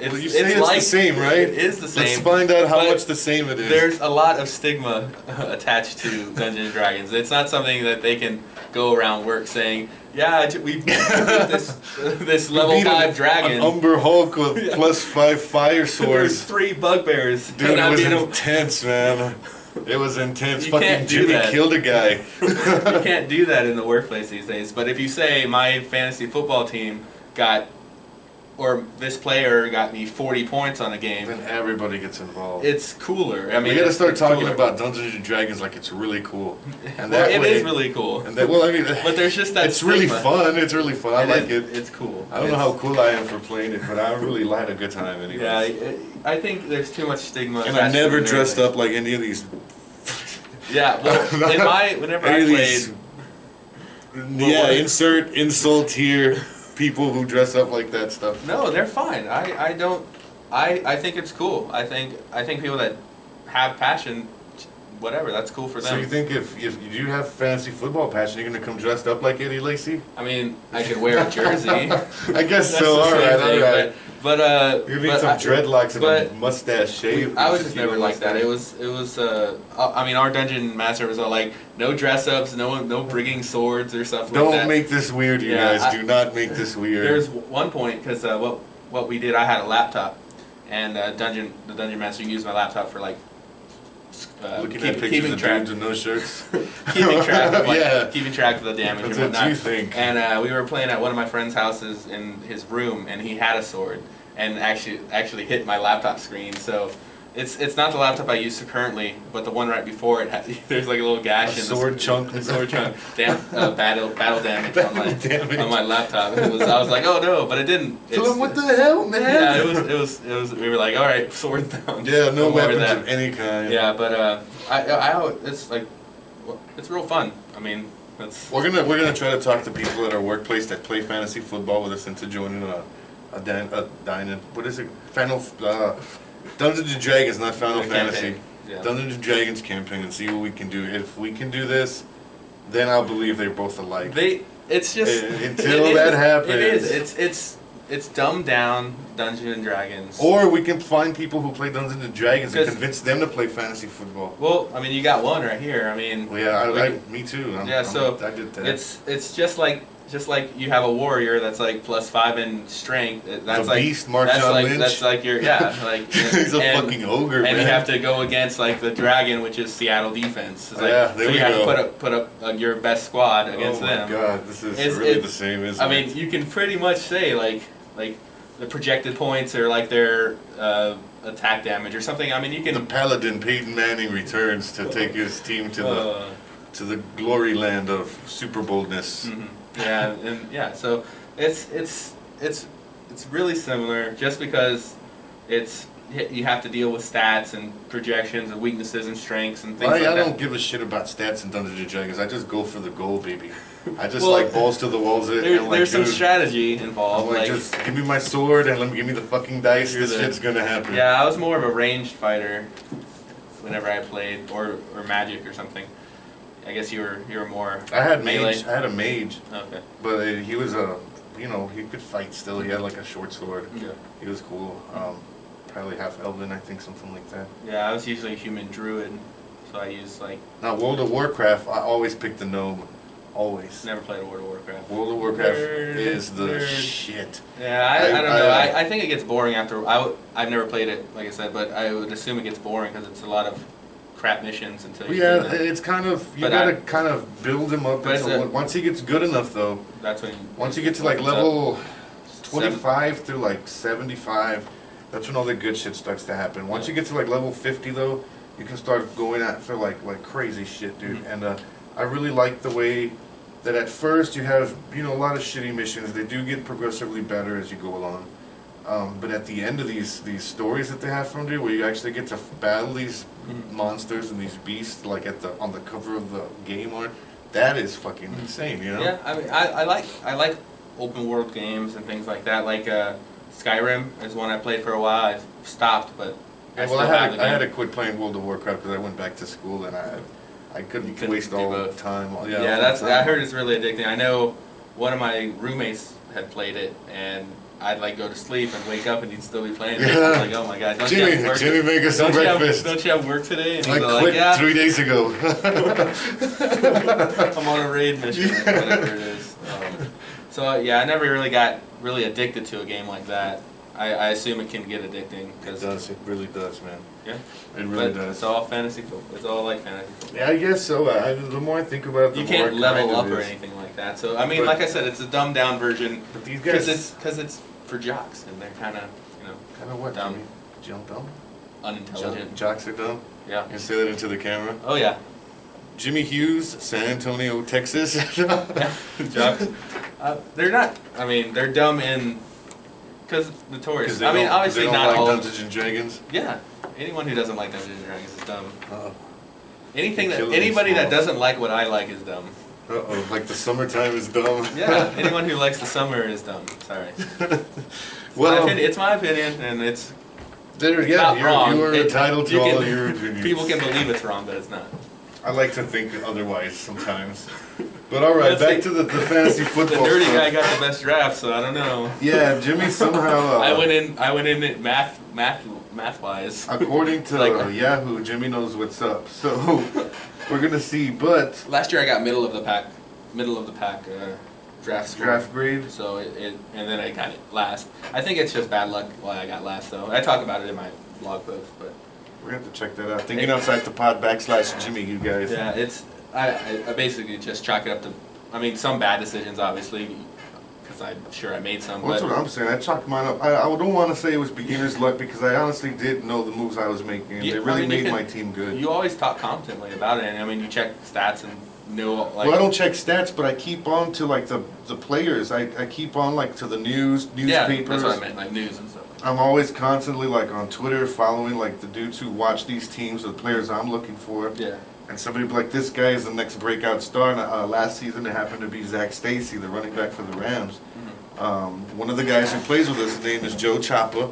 Speaker 1: Well, you say it's
Speaker 2: like,
Speaker 1: the same, right?
Speaker 2: It is the same.
Speaker 1: Let's find out how
Speaker 2: but
Speaker 1: much the same it is.
Speaker 2: There's a lot of stigma attached to Dungeons and Dragons. It's not something that they can go around work saying, "Yeah, we beat this level
Speaker 1: Beat
Speaker 2: 5
Speaker 1: an
Speaker 2: dragon.
Speaker 1: Umber Hulk with
Speaker 2: Yeah.
Speaker 1: +5 fire
Speaker 2: There's
Speaker 1: swords.
Speaker 2: 3 bugbears."
Speaker 1: Dude,
Speaker 2: and
Speaker 1: it
Speaker 2: I
Speaker 1: was
Speaker 2: beat 'em.
Speaker 1: intense, man. It was intense.
Speaker 2: You
Speaker 1: Fucking
Speaker 2: can't do
Speaker 1: Jimmy
Speaker 2: that.
Speaker 1: killed a guy.
Speaker 2: You can't do that in the workplace these days. But if you say my fantasy football team got or this player got me 40 points on a game.
Speaker 1: Then everybody gets involved.
Speaker 2: It's cooler. I mean,
Speaker 1: we got to start
Speaker 2: it's
Speaker 1: talking
Speaker 2: cooler.
Speaker 1: about Dungeons and Dragons like it's really cool. And
Speaker 2: Well, it
Speaker 1: way,
Speaker 2: is really cool.
Speaker 1: And that, well, I mean,
Speaker 2: But there's just that
Speaker 1: It's really
Speaker 2: stigma.
Speaker 1: fun. It's really fun. I like it.
Speaker 2: It's cool.
Speaker 1: I don't know how cool I am for playing it, but I really had a good time anyway.
Speaker 2: Yeah, I think there's too much stigma.
Speaker 1: And I
Speaker 2: attached to
Speaker 1: never
Speaker 2: the
Speaker 1: dressed
Speaker 2: nerd
Speaker 1: up like any of these.
Speaker 2: Yeah, well, whenever I
Speaker 1: any of
Speaker 2: played,
Speaker 1: these. Yeah, insert insult here. People who dress up like that stuff.
Speaker 2: no, they're fine. I don't. I think it's cool. I think people that have passion, whatever, that's cool for them.
Speaker 1: So you think if you have fantasy football passion, you're gonna come dressed up like Eddie Lacy?
Speaker 2: I mean, I could wear a jersey.
Speaker 1: I guess
Speaker 2: That's
Speaker 1: so.
Speaker 2: the
Speaker 1: All
Speaker 2: same
Speaker 1: right,
Speaker 2: thing,
Speaker 1: all right.
Speaker 2: But
Speaker 1: You need
Speaker 2: but
Speaker 1: some
Speaker 2: I-
Speaker 1: dreadlocks and
Speaker 2: but
Speaker 1: a mustache shave.
Speaker 2: I was just
Speaker 1: You
Speaker 2: never
Speaker 1: know,
Speaker 2: like that.
Speaker 1: mustache.
Speaker 2: It was. I mean, our dungeon master was all like, no dress ups, no bringing swords or stuff like
Speaker 1: Don't
Speaker 2: that.
Speaker 1: make this weird, you
Speaker 2: Yeah,
Speaker 1: guys. Do not make this weird.
Speaker 2: There's one point because what we did, I had a laptop, and the dungeon master used my laptop for like
Speaker 1: Looking at pictures
Speaker 2: keeping
Speaker 1: of
Speaker 2: track,
Speaker 1: dudes with no shirts.
Speaker 2: keeping track of
Speaker 1: Yeah.
Speaker 2: keeping track of the damage
Speaker 1: That's
Speaker 2: and
Speaker 1: what
Speaker 2: whatnot.
Speaker 1: you think.
Speaker 2: And we were playing at one of my friend's houses in his room, and he had a sword, and actually hit my laptop screen. So it's not the laptop I use currently, but the one right before it. There's like a little gash
Speaker 1: A
Speaker 2: in
Speaker 1: sword chunk.
Speaker 2: A sword chunk. Battle damage on my
Speaker 1: Damage.
Speaker 2: on my laptop. I was like, oh no, but it didn't.
Speaker 1: Tell them what the hell, man.
Speaker 2: Yeah, it was. We were like, all right, sword down.
Speaker 1: Yeah, no
Speaker 2: Don't wear
Speaker 1: weapons
Speaker 2: that.
Speaker 1: of any kind.
Speaker 2: Yeah, but it's like, it's real fun. I mean, it's.
Speaker 1: We're gonna try to talk to people at our workplace that play fantasy football with us into joining what is it? Dungeons and Dragons, not Final
Speaker 2: A
Speaker 1: Fantasy.
Speaker 2: campaign, yeah.
Speaker 1: Dungeons and Dragons campaign and see what we can do. If we can do this, then I'll believe they're both alike.
Speaker 2: It's just
Speaker 1: Until
Speaker 2: it
Speaker 1: that
Speaker 2: is-
Speaker 1: happens.
Speaker 2: It is. It's dumbed down Dungeons and Dragons.
Speaker 1: Or we can find people who play Dungeons and Dragons and
Speaker 2: 'Cause-
Speaker 1: convince them to play fantasy football.
Speaker 2: Well, I mean, you got one right here. I mean,
Speaker 1: Well, yeah,
Speaker 2: we-
Speaker 1: me too.
Speaker 2: So
Speaker 1: I did that.
Speaker 2: it's just like you have a warrior that's like +5 in strength. That's
Speaker 1: The
Speaker 2: like
Speaker 1: beast, Marshawn
Speaker 2: that's like
Speaker 1: Lynch.
Speaker 2: that's like your like
Speaker 1: He's a
Speaker 2: and-
Speaker 1: fucking ogre,
Speaker 2: and
Speaker 1: man.
Speaker 2: you have to go against like the dragon, which is Seattle defense. It's like,
Speaker 1: Yeah, there
Speaker 2: so
Speaker 1: we
Speaker 2: you have
Speaker 1: go.
Speaker 2: to put up your best squad against
Speaker 1: oh
Speaker 2: them.
Speaker 1: my god, this is
Speaker 2: It's-
Speaker 1: really
Speaker 2: it's-
Speaker 1: the same, isn't
Speaker 2: I
Speaker 1: it?
Speaker 2: mean, you can pretty much say like the projected points or like their attack damage or something. I mean, you
Speaker 1: the
Speaker 2: can.
Speaker 1: paladin Peyton Manning returns to take his team to the glory land of super boldness.
Speaker 2: Mhm. Yeah, and yeah, so it's really similar just because you have to deal with stats and projections and weaknesses and strengths and things
Speaker 1: I
Speaker 2: like that.
Speaker 1: don't give a shit about stats in Dungeons and Dragons. I just go for the goal, baby. I just
Speaker 2: Well,
Speaker 1: like balls to the walls.
Speaker 2: There's some
Speaker 1: dude,
Speaker 2: strategy
Speaker 1: I'm
Speaker 2: involved.
Speaker 1: like,
Speaker 2: Like,
Speaker 1: just give me my sword and give me the fucking dice.
Speaker 2: You're
Speaker 1: This
Speaker 2: the-
Speaker 1: shit's gonna happen.
Speaker 2: yeah, I was more of a ranged fighter whenever I played, or magic or something. I guess you were more
Speaker 1: I had
Speaker 2: melee.
Speaker 1: mage. I had a mage,
Speaker 2: Okay.
Speaker 1: but he was he could fight still. He had like a short sword.
Speaker 2: Yeah.
Speaker 1: He was cool. Probably half elven, I think, something like that.
Speaker 2: Yeah, I was usually a human druid, so I used like
Speaker 1: Now, World of Warcraft, I always picked the gnome. Always.
Speaker 2: never played a World of Warcraft.
Speaker 1: World of Warcraft
Speaker 2: Nerd,
Speaker 1: is the
Speaker 2: nerd.
Speaker 1: shit.
Speaker 2: Yeah, I don't know.
Speaker 1: I-
Speaker 2: I think it gets boring after. I've never played it, like I said, but I would assume it gets boring because it's a lot of crap missions until you.
Speaker 1: Yeah,
Speaker 2: do them.
Speaker 1: it's kind of, you
Speaker 2: But
Speaker 1: gotta
Speaker 2: I-
Speaker 1: kind of build him up
Speaker 2: But it's
Speaker 1: until,
Speaker 2: a-
Speaker 1: once he gets good enough though,
Speaker 2: That's when.
Speaker 1: once you get to like
Speaker 2: opens up.
Speaker 1: level
Speaker 2: Seven-
Speaker 1: 25 through like 75, that's when all the good shit starts to happen. Once you get to like level 50 though, you can start going after like crazy shit, dude.
Speaker 2: Mhm.
Speaker 1: And I really like the way that at first you have, a lot of shitty missions. They do get progressively better as you go along. But at the end of these stories that they have from you, where you actually get to battle these
Speaker 2: Mhm.
Speaker 1: monsters and these beasts, like on the cover of the game art, that is fucking insane,
Speaker 2: Yeah, I mean, I like open world games and things like that. Like Skyrim is one I played for a while. I stopped, but
Speaker 1: Yeah,
Speaker 2: still
Speaker 1: well,
Speaker 2: have the
Speaker 1: I had
Speaker 2: game.
Speaker 1: to quit playing World of Warcraft because I went back to school and I couldn't
Speaker 2: You couldn't
Speaker 1: waste
Speaker 2: do
Speaker 1: all the
Speaker 2: both.
Speaker 1: time.
Speaker 2: Yeah, that's. I heard it's really addicting. I know one of my roommates had played it, and I'd like go to sleep and wake up and he'd still be playing it.
Speaker 1: Yeah.
Speaker 2: I was like, oh my god, don't you have
Speaker 1: Jimmy,
Speaker 2: work?
Speaker 1: Jimmy, make us some
Speaker 2: don't
Speaker 1: breakfast.
Speaker 2: don't you have work today? And
Speaker 1: I
Speaker 2: he's all
Speaker 1: quit
Speaker 2: like, yeah,
Speaker 1: 3 days ago.
Speaker 2: I'm on a raid mission,
Speaker 1: Yeah.
Speaker 2: whatever it is. So yeah, I never really got really addicted to a game like that. I assume it can get addicting
Speaker 1: It
Speaker 2: because
Speaker 1: does. It really does, man.
Speaker 2: yeah,
Speaker 1: It really
Speaker 2: but
Speaker 1: does.
Speaker 2: it's all fantasy football. It's all like fantasy football.
Speaker 1: Yeah, I guess so. The more I think about it, the
Speaker 2: You
Speaker 1: more
Speaker 2: can't
Speaker 1: it kind
Speaker 2: level
Speaker 1: of
Speaker 2: up or
Speaker 1: is.
Speaker 2: anything like that. So I mean,
Speaker 1: But-
Speaker 2: like I said, it's a dumbed down version
Speaker 1: But these
Speaker 2: because
Speaker 1: guys,
Speaker 2: it's for jocks, and they're kind of,
Speaker 1: Kind of what?
Speaker 2: Dumb.
Speaker 1: Jump dumb?
Speaker 2: unintelligent.
Speaker 1: Jocks are dumb?
Speaker 2: Yeah.
Speaker 1: You say that into the camera?
Speaker 2: Oh yeah.
Speaker 1: Jimmy Hughes, San Antonio, Texas.
Speaker 2: Yeah. Jocks. They're not. I mean, they're dumb in because notorious. I mean, obviously
Speaker 1: they don't
Speaker 2: not
Speaker 1: like
Speaker 2: all.
Speaker 1: Dungeons and Dragons.
Speaker 2: Yeah. Anyone who doesn't like Dungeons and Dragons is dumb.
Speaker 1: You're killing
Speaker 2: Anybody
Speaker 1: me,
Speaker 2: that
Speaker 1: Smalls.
Speaker 2: doesn't like what I like is dumb.
Speaker 1: Uh-oh, like the summertime is dumb.
Speaker 2: Yeah. Anyone who likes the summer is dumb. Sorry.
Speaker 1: Well,
Speaker 2: It's my opinion, and it's
Speaker 1: yeah,
Speaker 2: not wrong.
Speaker 1: you are entitled to
Speaker 2: you
Speaker 1: all
Speaker 2: can-
Speaker 1: your opinions.
Speaker 2: People can believe it's wrong, but it's not.
Speaker 1: I like to think otherwise sometimes. But all right,
Speaker 2: Let's
Speaker 1: back
Speaker 2: see.
Speaker 1: to the fantasy
Speaker 2: The
Speaker 1: football
Speaker 2: nerdy
Speaker 1: stuff.
Speaker 2: guy got the best draft, so I don't know.
Speaker 1: Yeah, Jimmy somehow.
Speaker 2: I went in it math wise.
Speaker 1: According to
Speaker 2: Like-
Speaker 1: Yahoo, Jimmy knows what's up. So we're gonna see. But
Speaker 2: Last year I got middle of the pack draft score.
Speaker 1: draft grade.
Speaker 2: So and then I got it last. I think it's just bad luck why I got last though. I talk about it in my blog post, but
Speaker 1: We're gonna have to check that out. Thinking outside the pod /Jimmy, you guys.
Speaker 2: yeah, it's I basically just chalk it up to. I mean, some bad decisions obviously, because I'm sure I made some.
Speaker 1: Well, that's
Speaker 2: but
Speaker 1: what I'm saying. I chalked mine up. I don't want to say it was beginner's luck because I honestly didn't know the moves I was making. And
Speaker 2: Yeah,
Speaker 1: they
Speaker 2: I
Speaker 1: really
Speaker 2: mean, you
Speaker 1: made
Speaker 2: can-
Speaker 1: my team good.
Speaker 2: you always talk competently about it, and I mean, you check stats and know like.
Speaker 1: Well, I don't check stats, but I keep on to like the players. I keep on like to the newspapers.
Speaker 2: Yeah, that's what I meant, like news and stuff.
Speaker 1: I'm always constantly like on Twitter following like the dudes who watch these teams, the players I'm looking for.
Speaker 2: Yeah.
Speaker 1: And somebody be like, this guy is the next breakout star. And, last season it happened to be Zach Stacy, the running back for the Rams. One of the guys who plays with us, his name is Joe Chapa.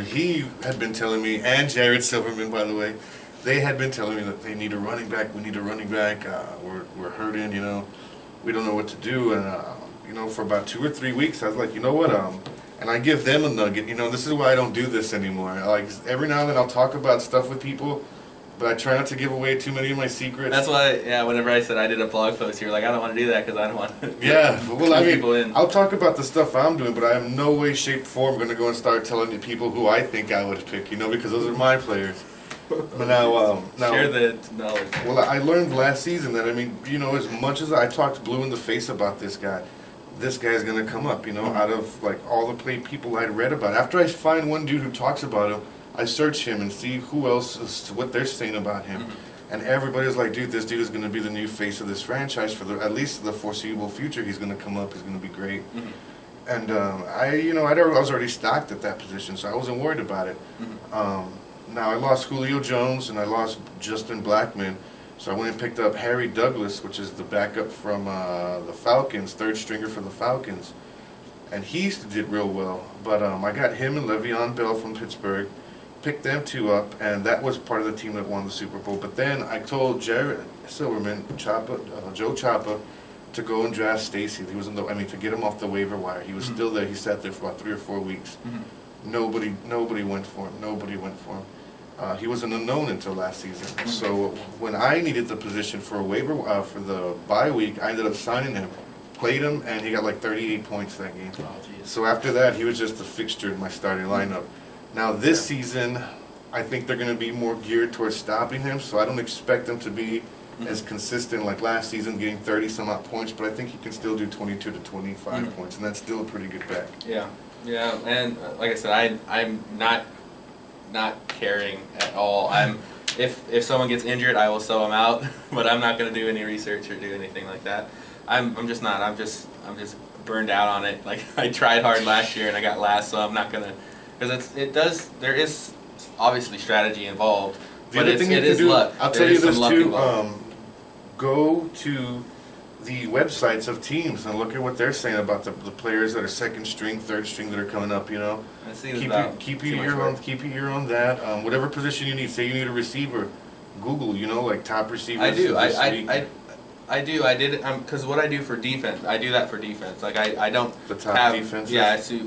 Speaker 1: He had been telling me, and Jared Silverman, by the way, they had been telling me that they need a running back. We need a running back. We're hurting, we don't know what to do. And, for about 2 or 3 weeks, I was like, you know what? And I give them a nugget. This is why I don't do this anymore. Like, every now and then I'll talk about stuff with people, but I try not to give away too many of my secrets.
Speaker 2: That's why, yeah. Whenever I said I did a blog post, you were like, I don't want to do that because I don't want to.
Speaker 1: Yeah, well, I
Speaker 2: people in.
Speaker 1: I'll talk about the stuff I'm doing, but I am no way, shape, form going to go and start telling you people who I think I would pick, because those are my players. But now,
Speaker 2: Share the knowledge.
Speaker 1: well, I learned last season that, as much as I talked blue in the face about this guy's going to come up, out of like all the people I'd read about. After I find one dude who talks about him, I search him and see who else is, what they're saying about him. And everybody's like, dude, this dude is going to be the new face of this franchise for at least the foreseeable future. He's going to come up. He's going to be great. And I was already stocked at that position, so I wasn't worried about it. Now I lost Julio Jones and I lost Justin Blackmon, so I went and picked up Harry Douglas, which is the backup from the Falcons, third stringer for the Falcons, and he did real well. But I got him and Le'Veon Bell from Pittsburgh, picked them two up, and that was part of the team that won the Super Bowl. But then I told Jared Silverman, Joe Chapa, to go and draft Stacy. He was to get him off the waiver wire. He was still there. He sat there for about 3 or 4 weeks. Nobody went for him. He was an unknown until last season. So when I needed the position for a waiver for the bye week, I ended up signing him, played him, and he got like 38 points that game.
Speaker 2: Oh, geez.
Speaker 1: So after that, he was just a fixture in my starting lineup. Now this season, I think they're going to be more geared towards stopping him. So I don't expect them to be as consistent like last season, getting 30 some odd points. But I think he can still do 22 to 25 points, and that's still a pretty good back.
Speaker 2: Yeah, and like I said, I'm not caring at all. If someone gets injured, I will sell them out, but I'm not going to do any research or do anything like that. I'm just not. I'm just burned out on it. Like I tried hard last year and I got last, so I'm not gonna. Because there is obviously strategy involved,
Speaker 1: The
Speaker 2: but
Speaker 1: other
Speaker 2: it
Speaker 1: thing you
Speaker 2: is
Speaker 1: can do,
Speaker 2: luck.
Speaker 1: I'll
Speaker 2: There
Speaker 1: tell you
Speaker 2: is some
Speaker 1: this
Speaker 2: luck
Speaker 1: too,
Speaker 2: involved.
Speaker 1: go to the websites of teams and look at what they're saying about the players that are second string, third string that are coming up,
Speaker 2: I see
Speaker 1: Keep
Speaker 2: about
Speaker 1: your
Speaker 2: too much
Speaker 1: ear
Speaker 2: work.
Speaker 1: on that. Whatever position you need, say you need a receiver, Google, like top receivers.
Speaker 2: I do.
Speaker 1: this week.
Speaker 2: I do. I did. Because what I do for defense, I do that for defense. Like I don't
Speaker 1: The top
Speaker 2: have
Speaker 1: defenses?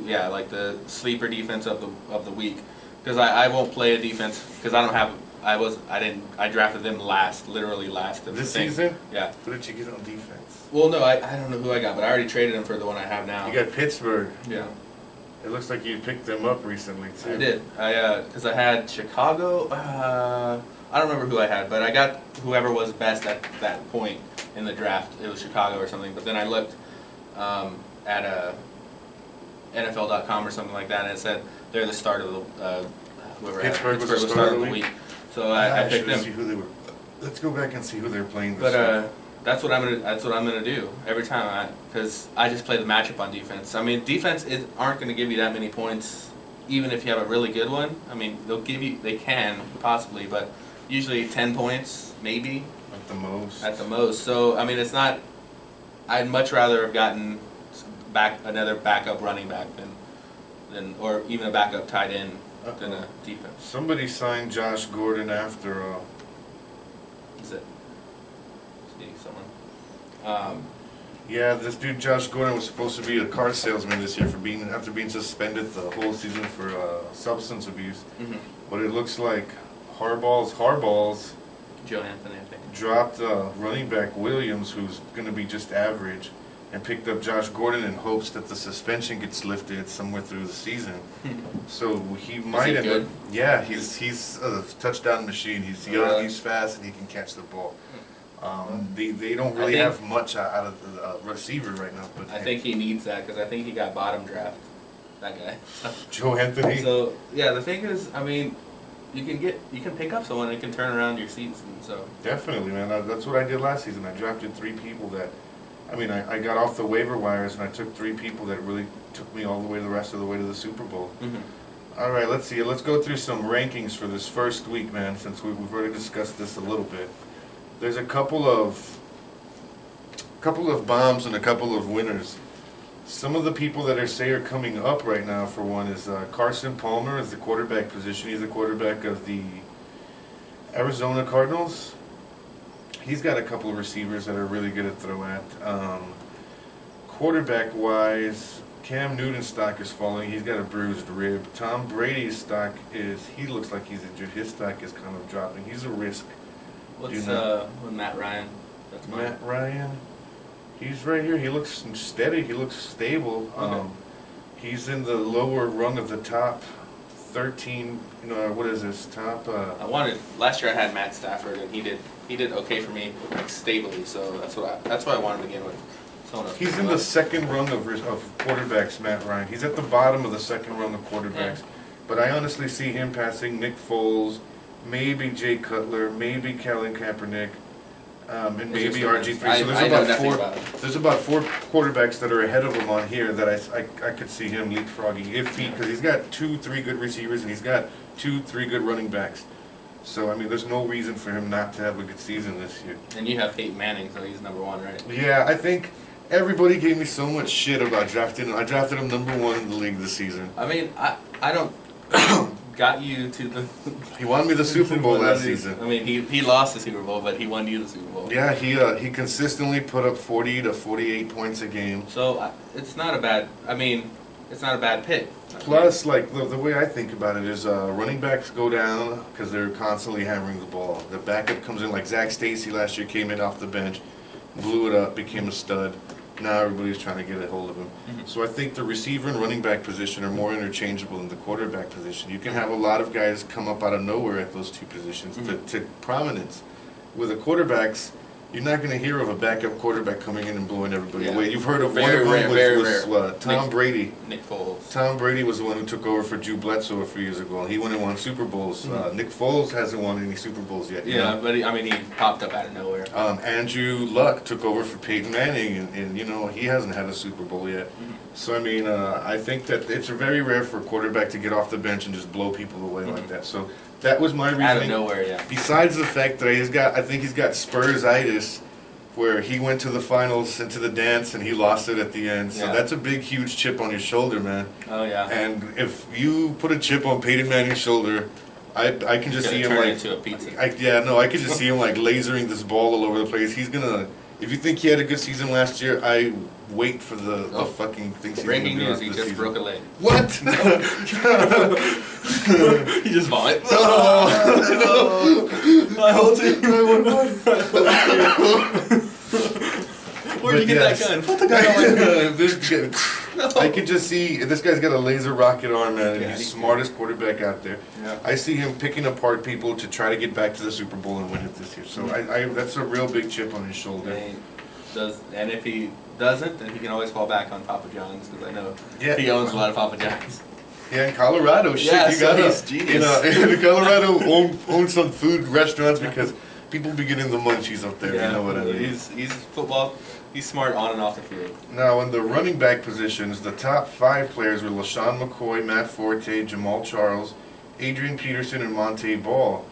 Speaker 2: Yeah, like the sleeper defense of the week. Because I won't play a defense because I don't have. I drafted them literally last of the
Speaker 1: This
Speaker 2: thing.
Speaker 1: season?
Speaker 2: Yeah.
Speaker 1: What did you get on defense?
Speaker 2: Well, no, I don't know who I got, but I already traded them for the one I have now.
Speaker 1: You got Pittsburgh.
Speaker 2: Yeah.
Speaker 1: It looks like you picked them up recently too.
Speaker 2: I did. Because I had Chicago. I don't remember who I had, but I got whoever was best at that point in the draft. It was Chicago or something. But then I looked at NFL.com or something like that, and it said they're the start of the whoever had
Speaker 1: Pittsburgh was the start of the week.
Speaker 2: So I picked
Speaker 1: should
Speaker 2: them.
Speaker 1: see who they were. Let's go back and see who they're playing this
Speaker 2: But
Speaker 1: week.
Speaker 2: that's what I'm gonna do every time, because I just play the matchup on defense. I mean, defense aren't gonna give you that many points, even if you have a really good one. I mean, they can possibly, but usually 10 points maybe
Speaker 1: At the most.
Speaker 2: at the most. So I mean, it's not. I'd much rather have gotten another backup running back than or even a backup tight end than a defense.
Speaker 1: Somebody signed Josh Gordon after.
Speaker 2: Is it? See someone.
Speaker 1: Yeah, this dude Josh Gordon was supposed to be a car salesman this year after being suspended the whole season for substance abuse.
Speaker 2: Mm-hmm.
Speaker 1: But it looks like Harball's
Speaker 2: Joe Anthony, I think.
Speaker 1: dropped running back Williams, who's going to be just average, and picked up Josh Gordon in hopes that the suspension gets lifted somewhere through the season. So he might end
Speaker 2: good?
Speaker 1: up. Yeah, he's a touchdown machine. He's young, he's fast, and he can catch the ball. They don't really have much out of the receiver right now. But
Speaker 2: I think he needs that because I think he got bottom draft. That guy.
Speaker 1: Joe Anthony.
Speaker 2: So yeah, the thing is, I mean, you can pick up someone that can turn around your season. So
Speaker 1: Definitely, man. That's what I did last season. I drafted 3 people that, I mean, I got off the waiver wires and I took 3 people that really took me all the way, the rest of the way to the Super Bowl.
Speaker 2: Mm-hmm.
Speaker 1: All right, let's see. Let's go through some rankings for this first week, man, since we've already discussed this a little bit. There's a couple of bombs and a couple of winners. Some of the people that are coming up right now, for one, is Carson Palmer is the quarterback position. He's the quarterback of the Arizona Cardinals. He's got a couple of receivers that are really good at throw at. Quarterback-wise, Cam Newton's stock is falling. He's got a bruised rib. Tom Brady's stock he looks like he's injured. His stock is kind of dropping. He's a risk.
Speaker 2: What's
Speaker 1: You know.
Speaker 2: with Matt Ryan? That's mine.
Speaker 1: Matt Ryan, he's right here. He looks steady. He looks stable.
Speaker 2: Okay.
Speaker 1: He's in the lower rung of the top 13. What is this? Top.
Speaker 2: Last year I had Matt Stafford and he did okay for me, like stably. So that's why I wanted to begin with. Someone else.
Speaker 1: He's in the second rung of quarterbacks. Matt Ryan. He's at the bottom of the second rung of quarterbacks.
Speaker 2: Yeah.
Speaker 1: But I honestly see him passing Nick Foles, maybe Jay Cutler, maybe Colin Kaepernick. And maybe RG3. So there's about 4 quarterbacks that are ahead of him on here that I could see him leapfrogging because he's got 2-3 good receivers and he's got 2-3 good running backs. So I mean, there's no reason for him not to have a good season this year.
Speaker 2: And you have Peyton Manning, so he's number 1, right?
Speaker 1: Yeah, I think everybody gave me so much shit about drafting him. I drafted him number 1 in the league this season.
Speaker 2: I mean, I don't got you to the.
Speaker 1: He won me the Super Bowl last season.
Speaker 2: I mean, he lost the Super Bowl, but he won you the Super Bowl.
Speaker 1: Yeah, he consistently put up 40 to 48 points a game.
Speaker 2: So it's not a bad. I mean, it's not a bad pick.
Speaker 1: Plus, like the way I think about it is, running backs go down because they're constantly hammering the ball. The backup comes in, like Zach Stacy last year came in off the bench, blew it up, became a stud. Now everybody's trying to get a hold of him.
Speaker 2: Mhm.
Speaker 1: So I think the receiver and running back position are more interchangeable than the quarterback position. You can have a lot of guys come up out of nowhere at those 2 positions to prominence. With the quarterbacks, you're not going to hear of a backup quarterback coming in and blowing everybody
Speaker 2: Yeah.
Speaker 1: away. You've heard of
Speaker 2: Very
Speaker 1: one of them
Speaker 2: rare,
Speaker 1: was
Speaker 2: rare.
Speaker 1: Tom Brady.
Speaker 2: Nick Foles.
Speaker 1: Tom Brady was the one who took over for Drew Bledsoe a few years ago. He went and won Super Bowls.
Speaker 2: Mhm.
Speaker 1: Nick Foles hasn't won any Super Bowls yet. you
Speaker 2: Yeah,
Speaker 1: know?
Speaker 2: but he popped up out of nowhere.
Speaker 1: Andrew Luck took over for Peyton Manning, and he hasn't had a Super Bowl yet.
Speaker 2: Mhm.
Speaker 1: So I mean, I think that it's very rare for a quarterback to get off the bench and just blow people away like that. So that was my reasoning.
Speaker 2: Out of nowhere, yeah.
Speaker 1: Besides the fact that I think he's got Spurs-itis, where he went to the finals and to the dance and he lost it at the end. So
Speaker 2: Yeah.
Speaker 1: that's a big, huge chip on your shoulder, man.
Speaker 2: Oh yeah.
Speaker 1: And if you put a chip on Peyton Manning's shoulder, I can just see him
Speaker 2: turn
Speaker 1: like
Speaker 2: into a pizza.
Speaker 1: I could just see him like lasering this ball all over the place. He's gonna. If you think he had a good season last year, I wait for the fucking things he's
Speaker 2: Breaking
Speaker 1: gonna do
Speaker 2: news: he
Speaker 1: this
Speaker 2: just
Speaker 1: season.
Speaker 2: broke a leg.
Speaker 1: What?
Speaker 2: He just vomit.
Speaker 1: My whole team.
Speaker 2: Where'd you get that gun? Put the gun on my head.
Speaker 1: I can just see this guy's got a laser rocket arm, man, and
Speaker 2: Yeah,
Speaker 1: he's the
Speaker 2: he-
Speaker 1: smartest quarterback out there.
Speaker 2: Yeah.
Speaker 1: I see him picking apart people to try to get back to the Super Bowl and win it this year. So I that's a real big chip on his shoulder.
Speaker 2: Dang. and if he doesn't, then he can always fall back on Papa John's, because I know
Speaker 1: Yeah.
Speaker 2: he owns a lot of Papa John's.
Speaker 1: Yeah, in Colorado, shit,
Speaker 2: Yeah,
Speaker 1: you
Speaker 2: so
Speaker 1: gotta,
Speaker 2: he's genius.
Speaker 1: in Colorado, own some food restaurants because people be getting the munchies up there, you know what I mean?
Speaker 2: He's football. He's smart on and off the field.
Speaker 1: Now, in the running back positions, the top 5 players were LaShawn McCoy, Matt Forte, Jamal Charles, Adrian Peterson, and Monte Ball.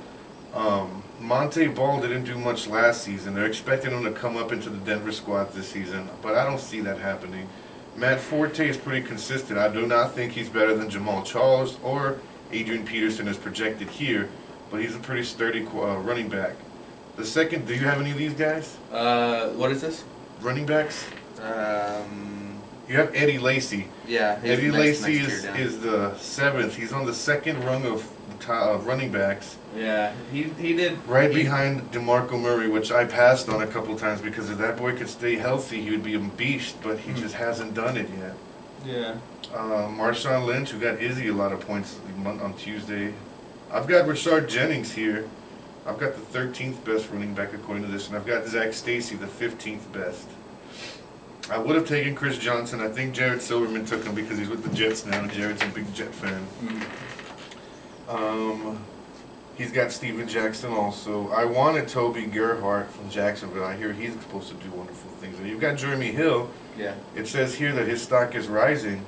Speaker 1: Monte Ball didn't do much last season. They're expecting him to come up into the Denver squad this season, but I don't see that happening. Matt Forte is pretty consistent. I do not think he's better than Jamal Charles or Adrian Peterson as projected here, but he's a pretty sturdy running back. The second, do you have any of these guys?
Speaker 2: What is this?
Speaker 1: Running backs? You have Eddie Lacy.
Speaker 2: Yeah. he's
Speaker 1: Eddie
Speaker 2: next
Speaker 1: Lacy
Speaker 2: tier down.
Speaker 1: is the 7th. He's on the second rung of running backs,
Speaker 2: Yeah, he did.
Speaker 1: right
Speaker 2: he-
Speaker 1: behind DeMarco Murray, which I passed on a couple times because if that boy could stay healthy, he would be a beast, but he just hasn't done it yet.
Speaker 2: Yeah.
Speaker 1: Marshawn Lynch, who got Izzy a lot of points on Tuesday. I've got Rashard Jennings here. I've got the 13th best running back according to this, and I've got Zach Stacy, the 15th best. I would have taken Chris Johnson. I think Jared Silverman took him because he's with the Jets now, and Jared's a big Jet fan. He's got Steven Jackson also. I wanted Toby Gerhart from Jacksonville. I hear he's supposed to do wonderful things. And you've got Jeremy Hill.
Speaker 2: Yeah.
Speaker 1: It says here that his stock is rising,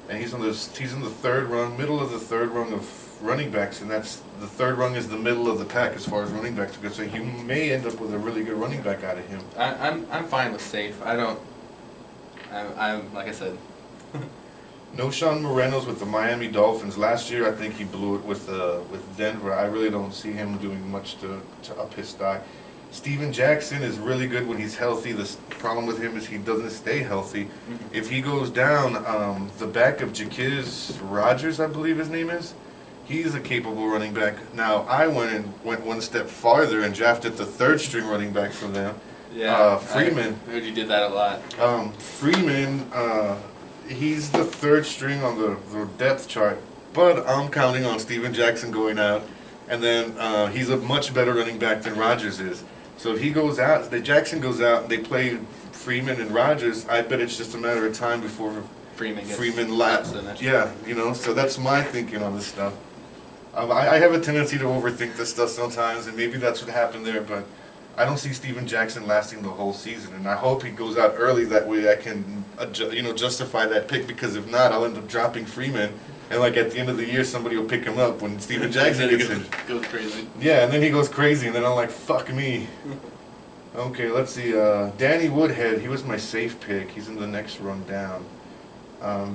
Speaker 1: and he's in the 3rd rung, middle of the 3rd rung of running backs, and that's the 3rd rung is the middle of the pack as far as running backs go. So you may end up with a really good running back out of him.
Speaker 2: I'm fine with safe. I don't. I'm like I said.
Speaker 1: No Sean Moreno's with the Miami Dolphins. Last year, I think he blew it with Denver. I really don't see him doing much to up his stock. Steven Jackson is really good when he's healthy. The problem with him is he doesn't stay healthy. If he goes down, the back of Jaquiz Rogers, I believe his name is, he's a capable running back. Now, I went one step farther and drafted the 3rd string running back for them.
Speaker 2: Yeah.
Speaker 1: Freeman.
Speaker 2: I heard you did that a lot.
Speaker 1: Freeman, he's the 3rd string on the depth chart, but I'm counting on Steven Jackson going out, and then he's a much better running back than Rodgers is. So if he goes out, the Jackson goes out, and they play Freeman and Rodgers, I bet it's just a matter of time before
Speaker 2: Freeman laps in it.
Speaker 1: Yeah, so that's my thinking on this stuff. I have a tendency to overthink this stuff sometimes, and maybe that's what happened there, but I don't see Steven Jackson lasting the whole season, and I hope he goes out early. That way, I can justify that pick. Because if not, I'll end up dropping Freeman, and like at the end of the year, somebody will pick him up when Steven Jackson gets in.
Speaker 2: Goes crazy.
Speaker 1: Yeah, and then he goes crazy, and then I'm like, fuck me. Okay, let's see. Danny Woodhead, he was my safe pick. He's in the next run down.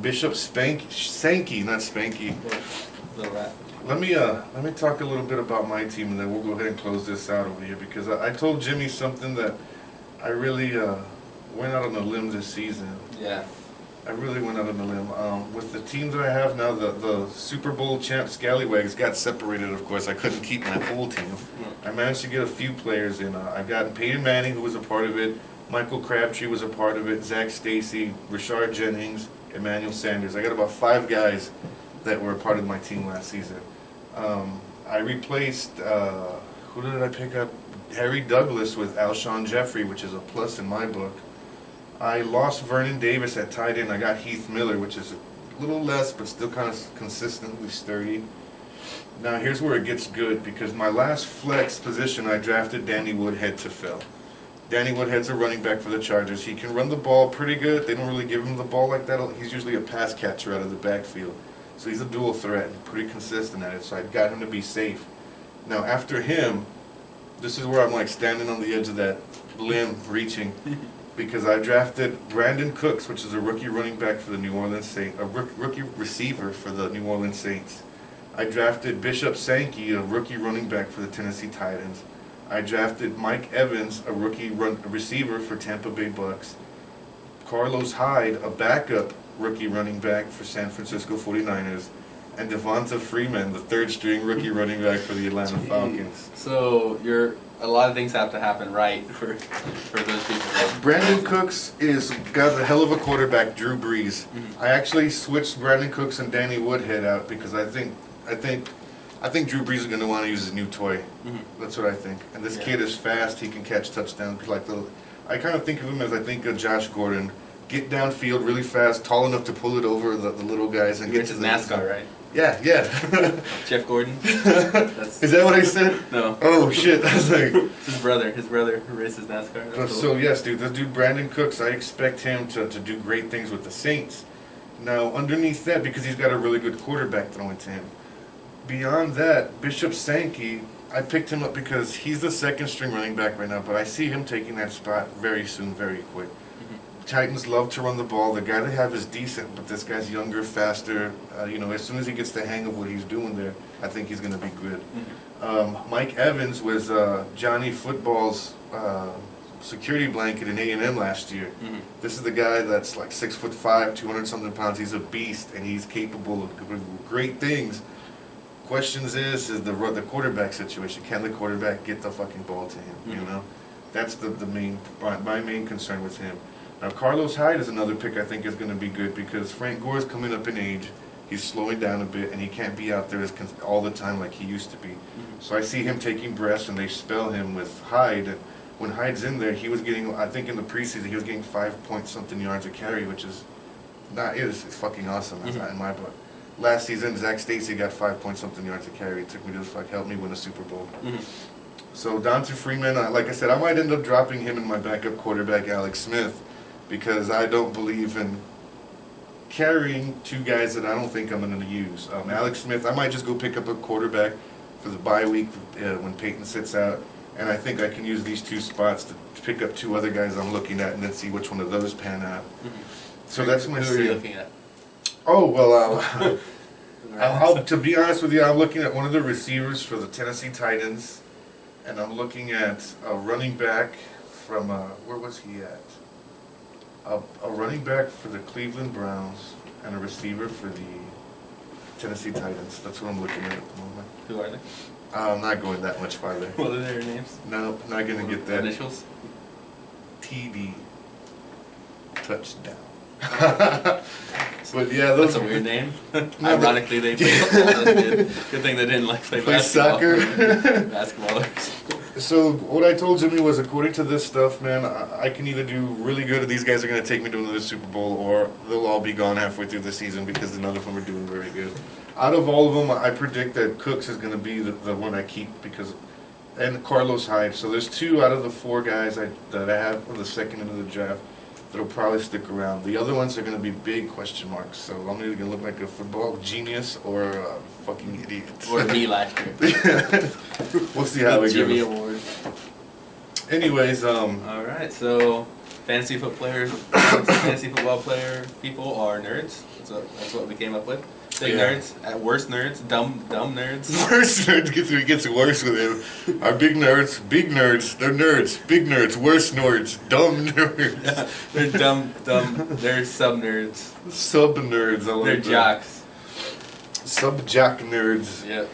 Speaker 1: Bishop Sankey, not Spanky.
Speaker 2: Little rat.
Speaker 1: Let me talk a little bit about my team, and then we'll go ahead and close this out over here, because I told Jimmy something that I really went out on a limb this season.
Speaker 2: Yeah.
Speaker 1: I really went out on a limb. With the team that I have now, the Super Bowl champ Scallywags got separated, of course. I couldn't keep my whole team. I managed to get a few players in. I've got Peyton Manning, who was a part of it. Michael Crabtree was a part of it. Zach Stacy, Rashard Jennings, Emmanuel Sanders. I got about 5 guys that were a part of my team last season. I replaced, who did I pick up? Harry Douglas with Alshon Jeffrey, which is a plus in my book. I lost Vernon Davis at tight end. I got Heath Miller, which is a little less, but still kind of consistently sturdy. Now here's where it gets good, because my last flex position, I drafted Danny Woodhead to fill. Danny Woodhead's a running back for the Chargers. He can run the ball pretty good. They don't really give him the ball like that. He's usually a pass catcher out of the backfield. So he's a dual threat and pretty consistent at it. So I got him to be safe. Now after him, this is where I'm like standing on the edge of that limb, reaching, because I drafted Brandon Cooks, which is a rookie running back for the New Orleans Saints, a rookie receiver for the New Orleans Saints. I drafted Bishop Sankey, a rookie running back for the Tennessee Titans. I drafted Mike Evans, a rookie receiver for Tampa Bay Bucks. Carlos Hyde, a backup rookie running back for San Francisco 49ers. And Devonta Freeman, the 3rd string rookie running back for the Atlanta Falcons.
Speaker 2: So a lot of things have to happen right for those people.
Speaker 1: Brandon Cooks got a hell of a quarterback, Drew Brees. I actually switched Brandon Cooks and Danny Woodhead out because I think Drew Brees is going to want to use his new toy. That's what I think. And this kid is fast. He can catch touchdowns. I kind of think of him as I think of Josh Gordon. Get downfield really fast, tall enough to pull it over the little guys and
Speaker 2: You
Speaker 1: get to
Speaker 2: mentioned
Speaker 1: the
Speaker 2: NASCAR, right?
Speaker 1: Yeah.
Speaker 2: Jeff Gordon. That's,
Speaker 1: Is that what I said?
Speaker 2: no.
Speaker 1: Oh shit! I was like,
Speaker 2: It's his brother. His brother who races NASCAR. That's
Speaker 1: so
Speaker 2: cool.
Speaker 1: yes, dude. This dude Brandon Cooks. I expect him to do great things with the Saints. Now underneath that, because he's got a really good quarterback throwing to him. Beyond that, Bishop Sankey. I picked him up because he's the second string running back right now, but I see him taking that spot very soon, very quick. Titans love to run the ball. The guy they have is decent, but this guy's younger, faster. As soon as he gets the hang of what he's doing there, I think he's going to be good. Mike Evans was Johnny Football's security blanket in A&M last year. This is the guy that's like 6'5", 200-something pounds. He's a beast, and he's capable of doing great things. Questions is the quarterback situation. Can the quarterback get the fucking ball to him? You know, that's my main concern with him. Now Carlos Hyde is another pick I think is going to be good because Frank Gore is coming up in age. He's slowing down a bit, and he can't be out there all the time like he used to be. So I see him taking breaths, and they spell him with Hyde. And when Hyde's in there, he was getting, I think in the preseason, he was getting 5-point-something yards a carry, which is it's fucking awesome in my book. Last season, Zach Stacy got 5-point-something yards a carry. It took me to help me win a Super Bowl. So Donta Freeman, like I said, I might end up dropping him in my backup quarterback, Alex Smith, because I don't believe in carrying two guys that I don't think I'm going to use. Alex Smith, I might just go pick up a quarterback for the bye week when Peyton sits out, and I think I can use these two spots to pick up two other guys I'm looking at and then see which one of those pan out. So that's my
Speaker 2: Who are you looking at?
Speaker 1: Oh, well, to be honest with you, I'm looking at one of the receivers for the Tennessee Titans, and I'm looking at a running back from, where was he at? A running back for the Cleveland Browns and a receiver for the Tennessee Titans. That's what I'm looking at the moment.
Speaker 2: Who are they?
Speaker 1: I'm not going that much farther.
Speaker 2: What are their names?
Speaker 1: No, not going to get that.
Speaker 2: Initials?
Speaker 1: TD. Touchdown. But yeah, those
Speaker 2: That's a weird name.
Speaker 1: No,
Speaker 2: Ironically, they play football. Good thing they didn't play
Speaker 1: Play
Speaker 2: basketball.
Speaker 1: soccer.
Speaker 2: Basketballers.
Speaker 1: So what I told Jimmy was, according to this stuff, man, I can either do really good, these guys are going to take me to another Super Bowl, or they'll all be gone halfway through the season because none of them are doing very good. Out of all of them, I predict that Cooks is going to be the one I keep and Carlos Hyde. So there's two out of the four guys that I have for the second end of the draft that'll probably stick around. The other ones are going to be big question marks. So I'm either going to look like a football genius or a fucking idiot.
Speaker 2: Or me last year.
Speaker 1: We'll see how
Speaker 2: The
Speaker 1: it
Speaker 2: Jimmy
Speaker 1: goes.
Speaker 2: Award.
Speaker 1: Anyways,
Speaker 2: All right, so fantasy football player people are nerds. That's what we came up with. Big
Speaker 1: Yeah.
Speaker 2: nerds, at worst nerds, dumb nerds.
Speaker 1: worse nerds gets worse with him. Our big nerds, they're nerds, big nerds, worse nerds, dumb nerds.
Speaker 2: Yeah, they're dumb, they're sub nerds.
Speaker 1: Sub nerds, I like
Speaker 2: They're
Speaker 1: that.
Speaker 2: jocks.
Speaker 1: Sub jock nerds.
Speaker 2: Yep.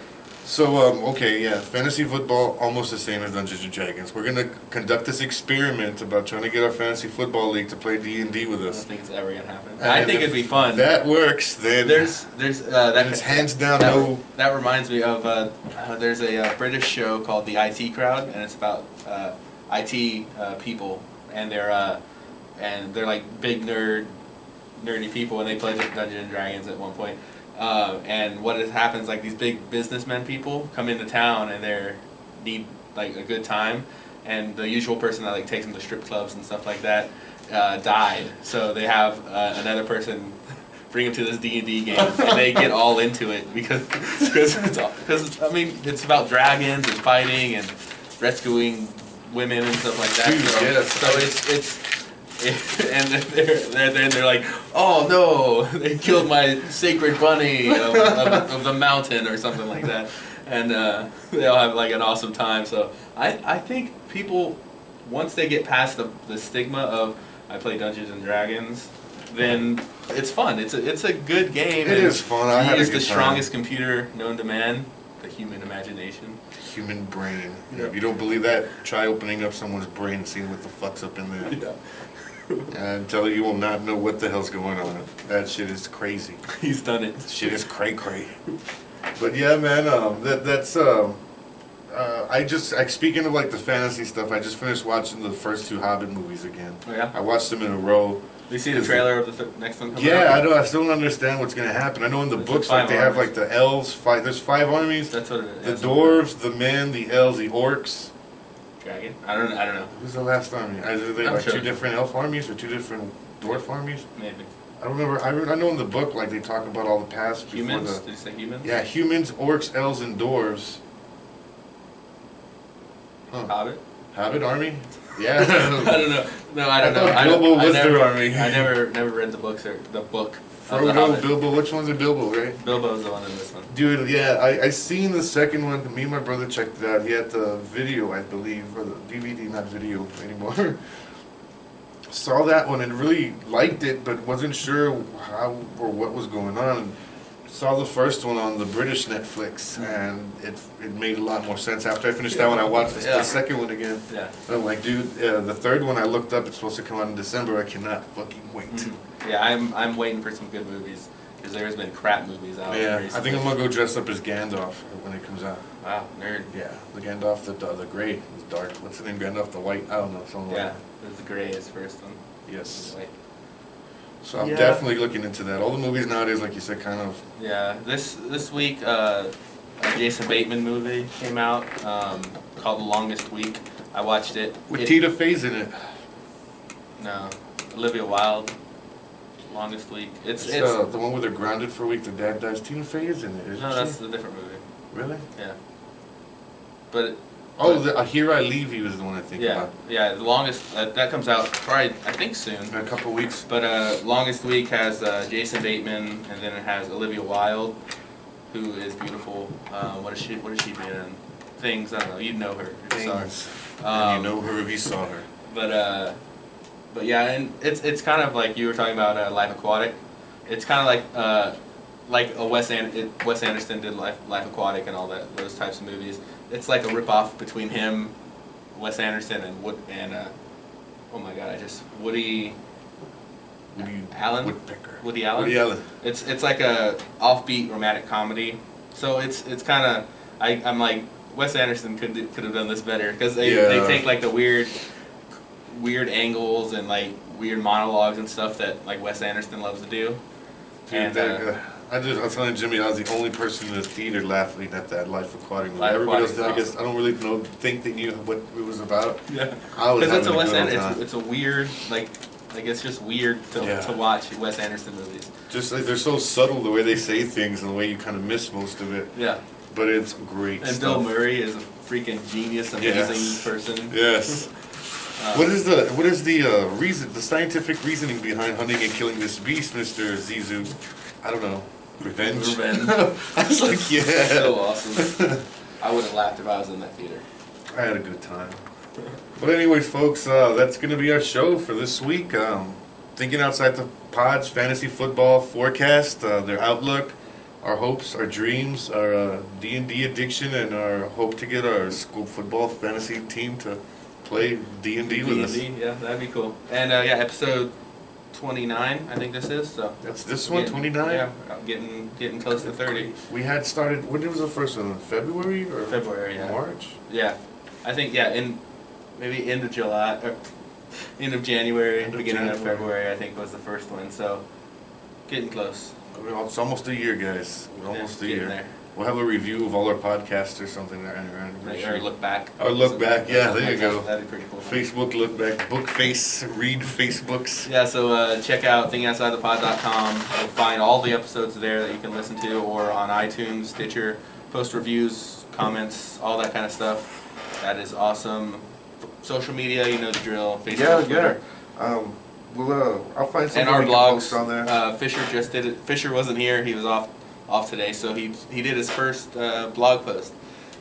Speaker 1: So, okay, yeah, fantasy football, almost the same as Dungeons and Dragons. We're gonna conduct this experiment about trying to get our fantasy football league to play D&D with
Speaker 2: I don't
Speaker 1: us.
Speaker 2: think it's ever gonna happen.
Speaker 1: And
Speaker 2: I think
Speaker 1: if
Speaker 2: it'd be fun.
Speaker 1: That works, then
Speaker 2: There's
Speaker 1: and it's hands down no.
Speaker 2: That reminds me of there's a British show called The IT Crowd, and it's about IT people, and they're like big nerdy people, and they play Dungeons and Dragons at one point. And what happens, like these big businessmen people come into town and they need like a good time, and the usual person that like takes them to strip clubs and stuff like that died. So they have another person bring them to this D&D game, and they get all into it because I mean it's about dragons and fighting and rescuing women and stuff like that.
Speaker 1: Dude,
Speaker 2: so
Speaker 1: yes.
Speaker 2: so it's and they're like, oh no, they killed my sacred bunny of the mountain or something like that, and they all have like an awesome time. So I think people, once they get past the stigma of I play Dungeons and Dragons, then it's fun. It's a good game.
Speaker 1: It is fun. I had a
Speaker 2: He is
Speaker 1: good
Speaker 2: the
Speaker 1: time.
Speaker 2: strongest computer known to man, the human imagination.
Speaker 1: Human brain.
Speaker 2: Yeah.
Speaker 1: If you don't believe that, try opening up someone's brain and seeing what the fuck's up in there.
Speaker 2: Yeah.
Speaker 1: Until you will not know what the hell's going on. That shit is crazy.
Speaker 2: He's done it.
Speaker 1: Shit is cray cray. But yeah, man, that's Speaking of like the fantasy stuff, I just finished watching the first two Hobbit movies again.
Speaker 2: Oh, yeah?
Speaker 1: I watched them in a row.
Speaker 2: You see the trailer of the next one coming
Speaker 1: Yeah,
Speaker 2: out?
Speaker 1: I still don't understand what's gonna happen. I know in the
Speaker 2: There's
Speaker 1: books,
Speaker 2: five
Speaker 1: like they have
Speaker 2: armies.
Speaker 1: like the elves. There's 5 armies.
Speaker 2: That's what it is.
Speaker 1: The dwarves, the men, the elves, the orcs.
Speaker 2: Dragon? I don't know.
Speaker 1: Who's the last army? Are they
Speaker 2: I'm
Speaker 1: like
Speaker 2: sure.
Speaker 1: 2 different elf armies or 2 different dwarf armies?
Speaker 2: Maybe.
Speaker 1: I don't remember. I know in the book like they talk about all the past before
Speaker 2: Humans?
Speaker 1: the.
Speaker 2: Did you say humans?
Speaker 1: Yeah, humans, orcs, elves, and dwarves. Huh.
Speaker 2: Hobbit?
Speaker 1: Hobbit army?
Speaker 2: I
Speaker 1: Yeah.
Speaker 2: don't know. No, I don't know.
Speaker 1: thought Bilbo was
Speaker 2: never,
Speaker 1: their army.
Speaker 2: I never read the books or the book of the
Speaker 1: Frodo,
Speaker 2: Hobbit.
Speaker 1: Bilbo. Which one's a Bilbo, right?
Speaker 2: Bilbo's the one in this one.
Speaker 1: Dude, yeah, I seen the second one. Me and my brother checked it out. He had the video, I believe, or the DVD, not video anymore. Saw that one and really liked it, but wasn't sure how or what was going on. Saw the first one on the British Netflix, and it made a lot more sense. After I finished that one, I watched the
Speaker 2: Yeah.
Speaker 1: second one again.
Speaker 2: Yeah.
Speaker 1: And I'm like, dude, the third one I looked up. It's supposed to come out in December. I cannot fucking wait.
Speaker 2: Mhm. Yeah, I'm waiting for some good movies because there's been crap movies out.
Speaker 1: Yeah, I
Speaker 2: recently.
Speaker 1: think I'm gonna go dress up as Gandalf when it comes out.
Speaker 2: Wow, nerd.
Speaker 1: Yeah, the Gandalf, the gray, the dark. What's the name? Gandalf, the white. I don't know. Something
Speaker 2: Yeah,
Speaker 1: like
Speaker 2: it was the Grey is first one.
Speaker 1: that. Yes.
Speaker 2: Like,
Speaker 1: So I'm
Speaker 2: Yeah.
Speaker 1: definitely looking into that. All the movies nowadays, like you said, kind of.
Speaker 2: yeah, this week a Jason Bateman movie came out called The Longest Week. I watched it.
Speaker 1: With
Speaker 2: It-
Speaker 1: Tina Fey's in it.
Speaker 2: No, Olivia Wilde. Longest Week. It's
Speaker 1: the one where they're grounded for a week. The dad dies. Tina Fey is in it, isn't
Speaker 2: no,
Speaker 1: she?
Speaker 2: that's a different movie.
Speaker 1: Really?
Speaker 2: Yeah, but
Speaker 1: Oh, Here I Leave You is the one I think
Speaker 2: yeah,
Speaker 1: about.
Speaker 2: yeah. The longest that comes out probably I think soon.
Speaker 1: In a couple weeks.
Speaker 2: But Longest Week has Jason Bateman, and then it has Olivia Wilde, who is beautiful. What is she been in? Things, I don't know. You'd know her. If you saw her.
Speaker 1: Things. And
Speaker 2: Um,
Speaker 1: you know her if you saw her.
Speaker 2: But yeah, and it's kind of like you were talking about Life Aquatic. It's kind of like a Wes Anderson did Life Aquatic and all that those types of movies. It's like a rip off between him, Wes Anderson, and oh my god, Woody Allen.
Speaker 1: Woodpecker.
Speaker 2: Woody Allen.
Speaker 1: Woody Allen.
Speaker 2: It's like a offbeat romantic comedy. So it's kind of I'm like Wes Anderson could have done this better because they take like the weird angles and like weird monologues and stuff that like Wes Anderson loves to do.
Speaker 1: Dude, I was telling Jimmy I was the only person in the theater laughing at that Life Aquatic movie.
Speaker 2: Life
Speaker 1: Everybody else,
Speaker 2: Aquatic's
Speaker 1: I guess, I don't really think they knew what it was about.
Speaker 2: Yeah,
Speaker 1: I was
Speaker 2: because it's a
Speaker 1: having
Speaker 2: Wes
Speaker 1: good old
Speaker 2: Anderson.
Speaker 1: time.
Speaker 2: It's a weird like it's just weird
Speaker 1: Yeah.
Speaker 2: to watch Wes Anderson movies.
Speaker 1: Just like they're so subtle the way they say things and the way you kind of miss most of it.
Speaker 2: Yeah,
Speaker 1: But it's great
Speaker 2: and
Speaker 1: stuff.
Speaker 2: Bill Murray is a freaking genius, amazing
Speaker 1: Yes.
Speaker 2: person.
Speaker 1: Yes. What is the reason, the scientific reasoning behind hunting and killing this beast, Mr. Zizou? I don't know. Revenge. I was like, yeah.
Speaker 2: So awesome. I would have laughed if I was in that theater.
Speaker 1: I had a good time. But anyways, folks, that's going to be our show for this week. Thinking Outside the Pods, fantasy football forecast, their outlook, our hopes, our dreams, our D&D addiction, and our hope to get our school football fantasy team to play D&D with us.
Speaker 2: D&D, yeah, that'd be cool. And yeah, episode 29, I think this is. So
Speaker 1: That's this one, 29?
Speaker 2: Yeah, I'm getting close to 30.
Speaker 1: We had started, when was the first one? In February or
Speaker 2: February, yeah.
Speaker 1: March?
Speaker 2: Yeah, I think maybe end of July, or end of January,
Speaker 1: End of
Speaker 2: beginning of
Speaker 1: January.
Speaker 2: February. I think was the first one. So getting close.
Speaker 1: I mean, it's almost a year, guys. We're almost a
Speaker 2: getting
Speaker 1: year.
Speaker 2: there.
Speaker 1: We'll have a review of all our podcasts or something.
Speaker 2: Or look back.
Speaker 1: Or look back, yeah, there you go.
Speaker 2: That'd be pretty cool.
Speaker 1: Facebook look back, book face, read Facebooks.
Speaker 2: Yeah, so check out thinkoutsidethepod.com. You'll find all the episodes there that you can listen to, or on iTunes, Stitcher. Post reviews, comments, all that kind of stuff. That is awesome. Social media, you know the drill. Facebook, Twitter.
Speaker 1: I'll find some
Speaker 2: And our
Speaker 1: we can
Speaker 2: blogs.
Speaker 1: post on there.
Speaker 2: Fisher just did it. Fisher wasn't here. He was off today, so he did his first blog post.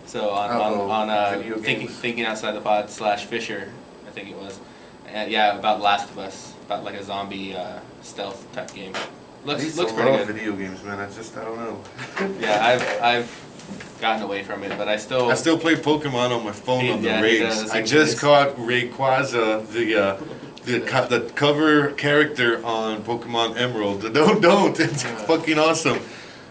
Speaker 2: So on
Speaker 1: Video games.
Speaker 2: thinking outside the pod /Fisher, I think it was. And yeah, about Last of Us, about like a zombie stealth type game. Looks pretty good.
Speaker 1: Video games, man. I don't know.
Speaker 2: Yeah, I've gotten away from it, but I still
Speaker 1: play Pokemon on my phone on the
Speaker 2: Yeah, he
Speaker 1: raids.
Speaker 2: does.
Speaker 1: I just caught Rayquaza, the cover character on Pokemon Emerald. Don't! It's fucking awesome.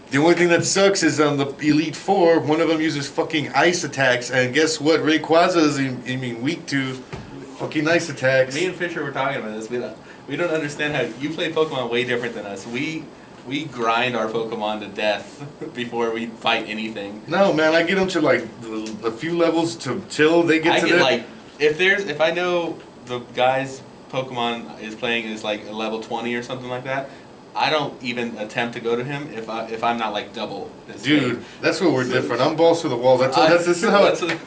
Speaker 1: The only thing that sucks is on the Elite Four, one of them uses fucking ice attacks, and guess what? Rayquaza is weak to fucking ice attacks.
Speaker 2: Me and Fisher were talking about this. We don't understand how you play Pokemon way different than us. We grind our Pokemon to death before we fight anything.
Speaker 1: No, man, I get them to like a few levels till they get
Speaker 2: I
Speaker 1: to
Speaker 2: get
Speaker 1: that.
Speaker 2: like if I know the guy's Pokemon is playing is like a level 20 or something like that, I don't even attempt to go to him if I'm not like double his
Speaker 1: Dude,
Speaker 2: thing.
Speaker 1: that's where we're different. I'm balls to the walls. This is how,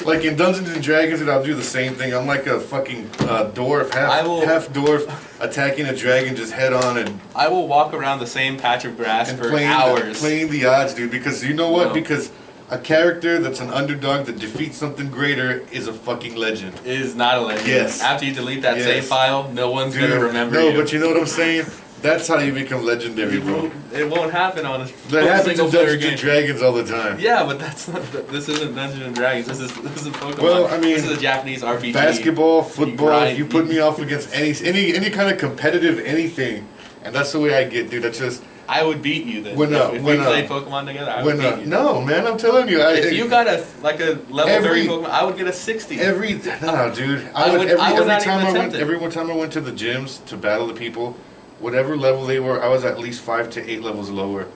Speaker 1: like in Dungeons and Dragons, dude, I'll do the same thing. I'm like a fucking dwarf, half dwarf, attacking a dragon just head on and
Speaker 2: I will walk around the same patch of grass for hours.
Speaker 1: playing the odds, dude. Because you know what?
Speaker 2: No.
Speaker 1: Because a character that's an underdog that defeats something greater is a fucking legend.
Speaker 2: It is not a legend.
Speaker 1: Yes.
Speaker 2: After you delete that
Speaker 1: Yes.
Speaker 2: save file, no one's
Speaker 1: Dude,
Speaker 2: gonna remember
Speaker 1: no,
Speaker 2: you.
Speaker 1: but you know what I'm saying? That's how you become legendary, bro.
Speaker 2: It won't happen on a
Speaker 1: That happens
Speaker 2: single
Speaker 1: in
Speaker 2: player
Speaker 1: Dungeons
Speaker 2: game.
Speaker 1: and Dragons all the time.
Speaker 2: Yeah, but that's not. This isn't Dungeons and Dragons. This is Pokemon.
Speaker 1: Well, I mean,
Speaker 2: this is a Japanese RPG.
Speaker 1: Basketball, football,
Speaker 2: grind,
Speaker 1: you put me off against any kind of competitive anything, and that's the way I get, dude. That's just
Speaker 2: I would beat you then.
Speaker 1: When,
Speaker 2: if we played Pokemon together, I would beat you.
Speaker 1: no, man, I'm telling you,
Speaker 2: If you got a level 30 Pokemon, I would get a 60.
Speaker 1: no, dude,
Speaker 2: I would not even attempt it.
Speaker 1: every time I went to the gyms to battle the people, whatever level they were, I was at least 5 to 8 levels lower.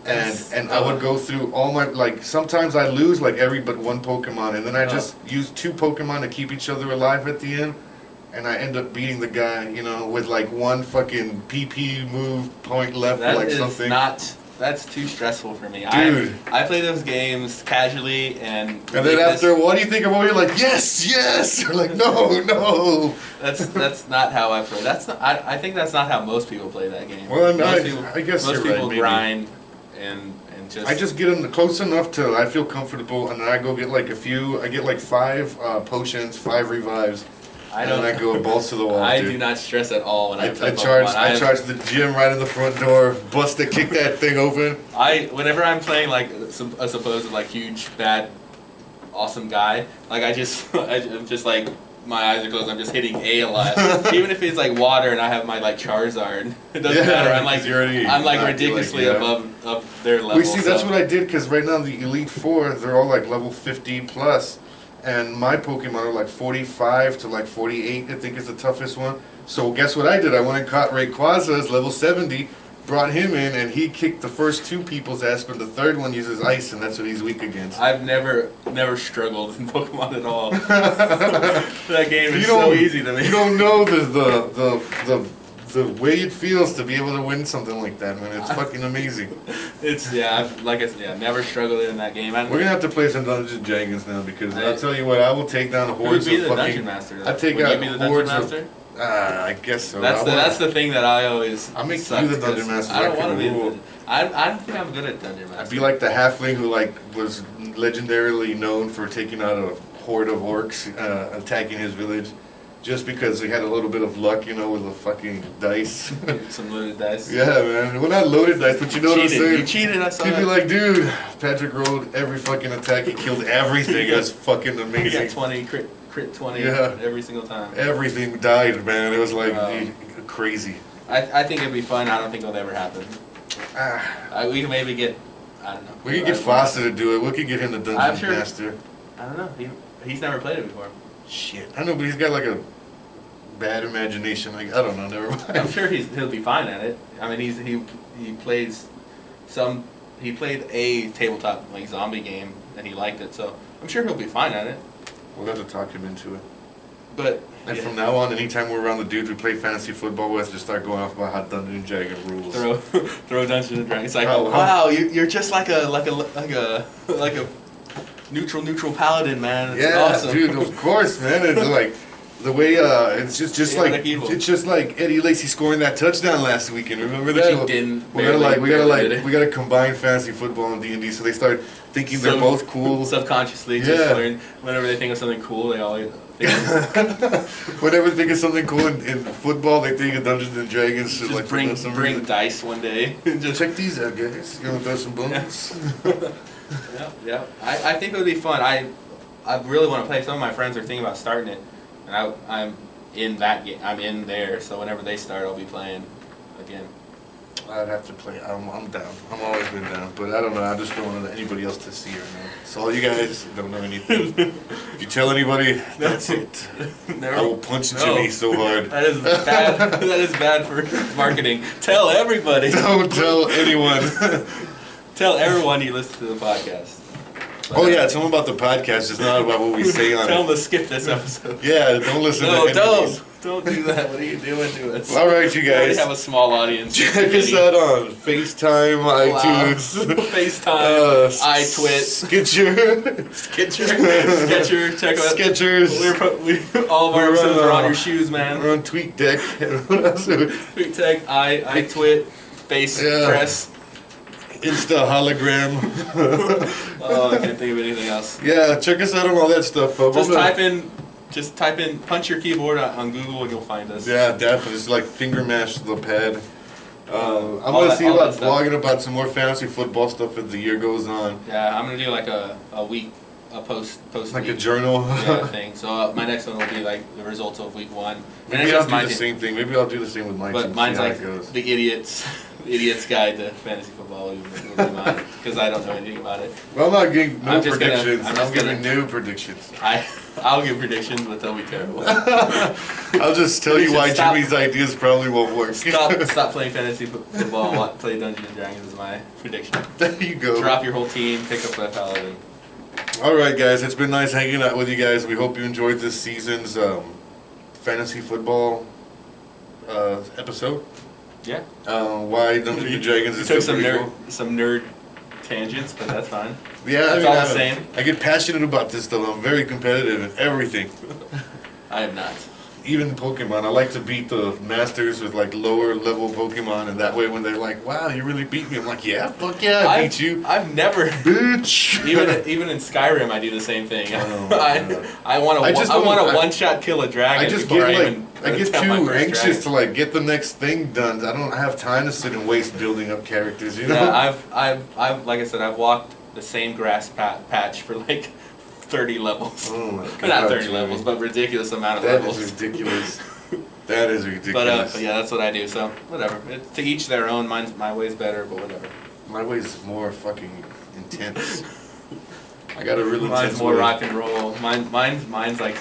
Speaker 1: And I would go through all my, like, sometimes I lose like every but one Pokemon, and then I just use 2 Pokemon to keep each other alive at the end, and I end up beating the guy, you know, with like one fucking PP move point left or like something.
Speaker 2: That's too stressful for me.
Speaker 1: Dude.
Speaker 2: I play those games casually and
Speaker 1: Then after, what do you think I'm over here like, yes, or like, no.
Speaker 2: That's not how I play. I think that's not how most people play that game.
Speaker 1: Well,
Speaker 2: I
Speaker 1: guess
Speaker 2: most
Speaker 1: you're
Speaker 2: people
Speaker 1: right, maybe.
Speaker 2: grind and just.
Speaker 1: I just get them close enough till I feel comfortable, and then I go get like I get like 5 potions, 5 revives, and then I go balls to the wall.
Speaker 2: I
Speaker 1: dude.
Speaker 2: do not stress at all when I play
Speaker 1: I charge
Speaker 2: Pokemon.
Speaker 1: the gym right in the front door, bust to kick that thing open.
Speaker 2: Whenever I'm playing like a supposed like huge bad awesome guy, like I'm just like my eyes are closed. I'm just hitting A lot, even if it's like water and I have my like Charizard. It doesn't matter. I'm like ridiculously above their level.
Speaker 1: We see that's what I did because right now the Elite Four they're all like level 50 plus, and my Pokemon are like 45 to like 48. I think is the toughest one. So guess what I did? I went and caught Rayquaza as level 70. Brought him in, and he kicked the first 2 people's ass, but the third one uses ice, and that's what he's weak against.
Speaker 2: I've never struggled in Pokemon at all. That game is so easy to me.
Speaker 1: You don't know the way it feels to be able to win something like that, man. It's fucking amazing.
Speaker 2: I've never struggled in that game.
Speaker 1: We're gonna have to play some Dungeons and Dragons now because I'll tell you what, I will take down hordes
Speaker 2: Who would be
Speaker 1: of
Speaker 2: the
Speaker 1: fucking.
Speaker 2: Dungeon Master?
Speaker 1: I take
Speaker 2: Would
Speaker 1: out
Speaker 2: you be the Dungeon
Speaker 1: hordes
Speaker 2: Master?
Speaker 1: of. I guess so.
Speaker 2: That's the thing that I always.
Speaker 1: I'll make
Speaker 2: suck
Speaker 1: you the
Speaker 2: because
Speaker 1: Dungeon Master.
Speaker 2: I don't want to be.
Speaker 1: rule.
Speaker 2: I don't think I'm good at Dungeon Master.
Speaker 1: I'd be like the halfling who like was legendarily known for taking out a horde of orcs, attacking his village, just because he had a little bit of luck, you know, with the fucking dice.
Speaker 2: Some loaded dice.
Speaker 1: Yeah, man. Well, not loaded dice, but you know what I'm saying.
Speaker 2: You cheated. I saw
Speaker 1: He'd be
Speaker 2: that.
Speaker 1: like, dude, Patrick rolled every fucking attack. He killed everything. That's fucking
Speaker 2: He got
Speaker 1: amazing.
Speaker 2: 20 crit 20
Speaker 1: Yeah.
Speaker 2: every single time.
Speaker 1: Everything died, man. It was like crazy.
Speaker 2: I think it'd be fun. I don't think it'll ever happen.
Speaker 1: Ah,
Speaker 2: We can maybe get. I don't know.
Speaker 1: we could get Foster to do it. We could get him the Dungeon
Speaker 2: I'm sure-
Speaker 1: Master.
Speaker 2: I don't know. He's never played it before.
Speaker 1: Shit. I know, but he's got like a bad imagination. Like, I don't know. Never
Speaker 2: I'm
Speaker 1: mind.
Speaker 2: sure he'll be fine at it. I mean, he plays some. He played a tabletop like zombie game and he liked it, so I'm sure he'll be fine at it.
Speaker 1: We'll have to talk him into it.
Speaker 2: But
Speaker 1: And
Speaker 2: yeah,
Speaker 1: from now on, anytime we're around the dudes we play fantasy football with, just start going off about how Dungeons and Dragons rules.
Speaker 2: throw Dungeons and Dragons. It's like,
Speaker 1: Oh,
Speaker 2: wow, you're just like a neutral paladin, man. It's
Speaker 1: Yeah,
Speaker 2: awesome.
Speaker 1: dude, of course, man. It's like the way it's just
Speaker 2: Yeah,
Speaker 1: like
Speaker 2: like evil.
Speaker 1: it's just like Eddie Lacy scoring that touchdown last weekend. Remember that?
Speaker 2: He
Speaker 1: show?
Speaker 2: didn't.
Speaker 1: We gotta
Speaker 2: Barely.
Speaker 1: we gotta combine fantasy football and D&D, so they start thinking they're
Speaker 2: So-
Speaker 1: both cool.
Speaker 2: Subconsciously,
Speaker 1: Yeah.
Speaker 2: just learn whenever they think of something cool, they always think
Speaker 1: Whenever they think of something cool in football, they think of Dungeons and Dragons. So
Speaker 2: just
Speaker 1: like
Speaker 2: bring
Speaker 1: for some
Speaker 2: bring
Speaker 1: reason.
Speaker 2: dice one day. Just
Speaker 1: Check these out, guys. You wanna throw some bones?
Speaker 2: yeah. I think it would be fun. I really want to play. Some of my friends are thinking about starting it, and I'm in that game. I'm in there, so whenever they start, I'll be playing again.
Speaker 1: I'd have to play. I'm down. I'm always been down, but I don't know. I just don't want anybody else to see or know. So all you guys don't know anything. If you tell anybody, that's it. I will punch Jimmy so hard.
Speaker 2: That is bad. That is bad for marketing. Tell everybody.
Speaker 1: Don't tell anyone.
Speaker 2: Tell everyone you listen to the podcast.
Speaker 1: Oh yeah, tell them about the podcast. It's not about what we say on
Speaker 2: Tell
Speaker 1: it.
Speaker 2: them to skip this episode.
Speaker 1: Yeah, don't listen
Speaker 2: No,
Speaker 1: to any.
Speaker 2: don't do that. What are you doing to us?
Speaker 1: All right, you
Speaker 2: We already
Speaker 1: guys.
Speaker 2: have a small audience.
Speaker 1: Check us out on FaceTime, iTunes,
Speaker 2: FaceTime, iTwit,
Speaker 1: Skitcher,
Speaker 2: Sketcher. Check out.
Speaker 1: Sketchers.
Speaker 2: All of our
Speaker 1: We're
Speaker 2: episodes
Speaker 1: on,
Speaker 2: are on your shoes, man.
Speaker 1: We're on TweetDeck. What else?
Speaker 2: Quick tag, iTwit, Face
Speaker 1: Yeah.
Speaker 2: Press.
Speaker 1: Insta hologram.
Speaker 2: Oh, I can't think of anything else.
Speaker 1: Yeah, check us out on all that stuff, folks.
Speaker 2: Just type in, punch your keyboard on Google and you'll find us.
Speaker 1: Yeah, definitely. It's like finger mash the pad. I'm
Speaker 2: All
Speaker 1: gonna
Speaker 2: that-
Speaker 1: see
Speaker 2: all
Speaker 1: about
Speaker 2: that stuff.
Speaker 1: vlogging about some more fantasy football stuff as the year goes on.
Speaker 2: Yeah, I'm gonna do like a week, a post
Speaker 1: Like a
Speaker 2: week,
Speaker 1: journal.
Speaker 2: yeah, thing. So my next one will be like the results of week 1. And
Speaker 1: Maybe
Speaker 2: it's
Speaker 1: I'll
Speaker 2: just
Speaker 1: do
Speaker 2: my
Speaker 1: the
Speaker 2: team.
Speaker 1: same thing. Maybe I'll do the same with mine. too,
Speaker 2: But mine's
Speaker 1: see how
Speaker 2: like
Speaker 1: it goes.
Speaker 2: the idiot's guide to fantasy football will be mine because I don't know anything about it.
Speaker 1: Well, I'm not giving no
Speaker 2: I'm just gonna-
Speaker 1: predictions.
Speaker 2: I'm
Speaker 1: I'm,
Speaker 2: just
Speaker 1: giving
Speaker 2: gonna-
Speaker 1: new predictions.
Speaker 2: I'll give predictions, but they'll be terrible.
Speaker 1: I'll just tell you why
Speaker 2: Stop.
Speaker 1: Jimmy's ideas probably won't work.
Speaker 2: Stop playing fantasy football and play Dungeons and Dragons is my prediction.
Speaker 1: There you go.
Speaker 2: Drop your whole team, pick up a paladin.
Speaker 1: All right, guys. It's been nice hanging out with you guys. We hope you enjoyed this season's fantasy football episode.
Speaker 2: Yeah.
Speaker 1: Why Dungeons and Dragons
Speaker 2: You
Speaker 1: is
Speaker 2: took
Speaker 1: so pretty cool.
Speaker 2: some nerd tangents, but that's fine.
Speaker 1: Yeah,
Speaker 2: It's all the same.
Speaker 1: I get passionate about this stuff. I'm very competitive in everything.
Speaker 2: I am not.
Speaker 1: Even Pokemon, I like to beat the masters with like lower level Pokemon, and that way when they're like, "Wow, you really beat me," I'm like, "Yeah, fuck yeah, I beat you,
Speaker 2: I've never.
Speaker 1: bitch."
Speaker 2: Even in Skyrim, I do the same thing.
Speaker 1: Oh, God.
Speaker 2: I want
Speaker 1: I just
Speaker 2: to
Speaker 1: don't-
Speaker 2: one shot kill a dragon.
Speaker 1: I just
Speaker 2: before
Speaker 1: get like
Speaker 2: even
Speaker 1: I get
Speaker 2: attempt my
Speaker 1: too
Speaker 2: first
Speaker 1: anxious
Speaker 2: dragon.
Speaker 1: to like get the next thing done. I don't have time to sit and waste building up characters. You know.
Speaker 2: Yeah, I've like I said, I've walked the same grass patch for like 30 levels.
Speaker 1: Oh my
Speaker 2: Or
Speaker 1: God,
Speaker 2: not 30
Speaker 1: Jimmy.
Speaker 2: levels, but ridiculous amount of
Speaker 1: That
Speaker 2: levels.
Speaker 1: is ridiculous. That is
Speaker 2: But
Speaker 1: ridiculous.
Speaker 2: yeah, that's what I do. So whatever. To each their own. My way's better, but whatever.
Speaker 1: My way's more fucking intense. I got a really
Speaker 2: Mine's
Speaker 1: intense
Speaker 2: more
Speaker 1: way.
Speaker 2: rock and roll. Mine's like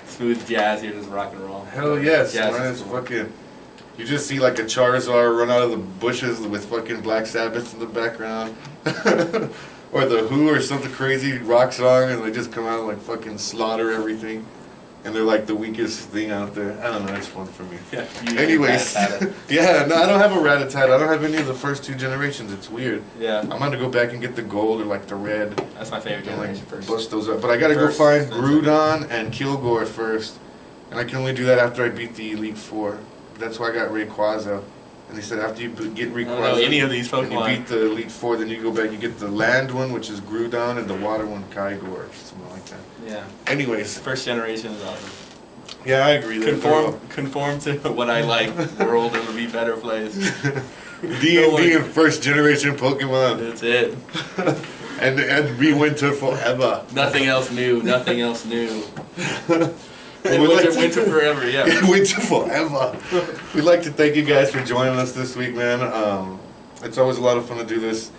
Speaker 2: smooth jazz. Yours is rock and roll.
Speaker 1: Hell yes,
Speaker 2: Jazz
Speaker 1: mine
Speaker 2: is
Speaker 1: is
Speaker 2: cool.
Speaker 1: fucking. You just see like a Charizard run out of the bushes with fucking Black Sabbath in the background, or the Who or something crazy rock song, and they just come out and like fucking slaughter everything, and they're like the weakest thing out there. I don't know, it's fun for me.
Speaker 2: Yeah. you
Speaker 1: Anyways,
Speaker 2: Rattata.
Speaker 1: yeah, no, I don't have a Rattata. I don't have any of the first 2 generations. It's weird.
Speaker 2: Yeah,
Speaker 1: I'm gonna go back and get the gold or like the red.
Speaker 2: that's my favorite
Speaker 1: And
Speaker 2: generation
Speaker 1: like
Speaker 2: first.
Speaker 1: bust those up. But I gotta go
Speaker 2: First,
Speaker 1: find
Speaker 2: that's it.
Speaker 1: Groudon and Kilgore first. And I can only do that after I beat the Elite Four. That's why I got Rayquaza. And they said after you get
Speaker 2: I
Speaker 1: Rayquaza
Speaker 2: don't know any of these
Speaker 1: and you
Speaker 2: Pokemon.
Speaker 1: beat the Elite Four, then you go back, you get the land one, which is Groudon, and the water one, Kyogre, or something like that.
Speaker 2: Yeah,
Speaker 1: Anyways,
Speaker 2: first generation is awesome.
Speaker 1: yeah, I agree.
Speaker 2: Conform to what I like. World it would be better place.
Speaker 1: D&D and first generation Pokemon.
Speaker 2: That's it.
Speaker 1: And be winter forever.
Speaker 2: Nothing else new. Nothing else new. And
Speaker 1: We'd like
Speaker 2: winter
Speaker 1: to-
Speaker 2: forever. Yeah.
Speaker 1: Winter forever. We'd like to thank you guys for joining us this week, man. It's always a lot of fun to do this.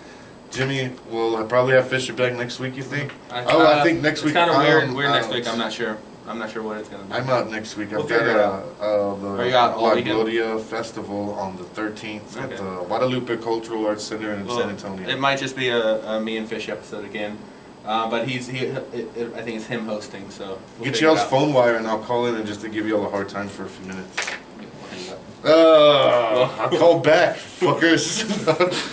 Speaker 1: Jimmy will probably have Fisher back next week, you think? I think next week
Speaker 2: It's kind of
Speaker 1: I'm
Speaker 2: weird next
Speaker 1: out.
Speaker 2: week. I'm not sure. I'm not sure what it's gonna be.
Speaker 1: I'm out next week.
Speaker 2: We'll
Speaker 1: I've got
Speaker 2: figure it out.
Speaker 1: the
Speaker 2: Are you out all
Speaker 1: La
Speaker 2: weekend?
Speaker 1: Gloria Festival on the 13th at
Speaker 2: Okay.
Speaker 1: the Guadalupe Cultural Arts Center in
Speaker 2: Well,
Speaker 1: San Antonio.
Speaker 2: It might just be a me and Fish episode again, but I think it's him hosting. So we'll
Speaker 1: Get
Speaker 2: figure it
Speaker 1: y'all's
Speaker 2: out.
Speaker 1: phone wire and I'll call in and just to give y'all a hard time for a few minutes.
Speaker 2: Well-
Speaker 1: I'll call back, fuckers.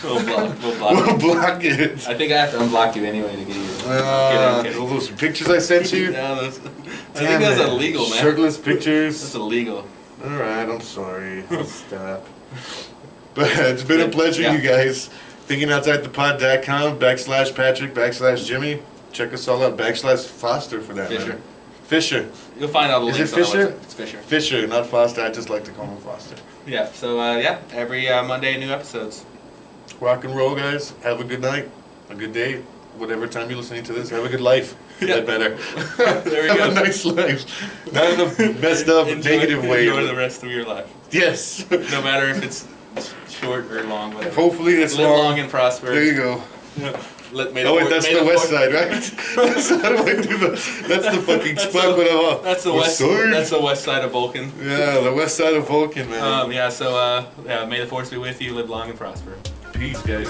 Speaker 2: We'll block.
Speaker 1: We'll block it.
Speaker 2: I think I have to unblock you anyway to get you. Kidding.
Speaker 1: All those pictures I sent you?
Speaker 2: No, I think
Speaker 1: Damn
Speaker 2: that's
Speaker 1: it.
Speaker 2: illegal, man.
Speaker 1: Shirtless
Speaker 2: That's
Speaker 1: pictures.
Speaker 2: illegal.
Speaker 1: Alright, I'm sorry. I'll stop. But it's been a pleasure,
Speaker 2: Yeah.
Speaker 1: you guys. ThinkingOutsideThePod.com /Patrick /Jimmy. Check us all out. /Foster for that
Speaker 2: Fisher.
Speaker 1: matter. Fisher.
Speaker 2: You'll find all the
Speaker 1: Is
Speaker 2: links
Speaker 1: it
Speaker 2: on the
Speaker 1: Fisher?
Speaker 2: website. It's Fisher.
Speaker 1: Fisher, not Foster. I just like to call him Foster.
Speaker 2: Yeah. So every Monday new episodes.
Speaker 1: Rock and roll, guys. Have a good night. A good day. Whatever time you're listening to this. Have a good life.
Speaker 2: Yeah.
Speaker 1: That better.
Speaker 2: There we
Speaker 1: Have
Speaker 2: go.
Speaker 1: a nice life. Not in a messed up,
Speaker 2: Enjoy-
Speaker 1: negative way.
Speaker 2: Enjoy the rest of your life.
Speaker 1: Yes.
Speaker 2: No matter if it's short or long, whatever.
Speaker 1: Hopefully it's
Speaker 2: Live
Speaker 1: long.
Speaker 2: long and prosper.
Speaker 1: There you go. Oh wait, that's the west side, right? That's how do I do the? That's the fucking spot when I'm up.
Speaker 2: That's the west.
Speaker 1: side?
Speaker 2: That's the west side of Vulcan.
Speaker 1: Yeah, the west side of Vulcan, man.
Speaker 2: Yeah. So, may the force be with you. Live long and prosper.
Speaker 1: Peace, guys.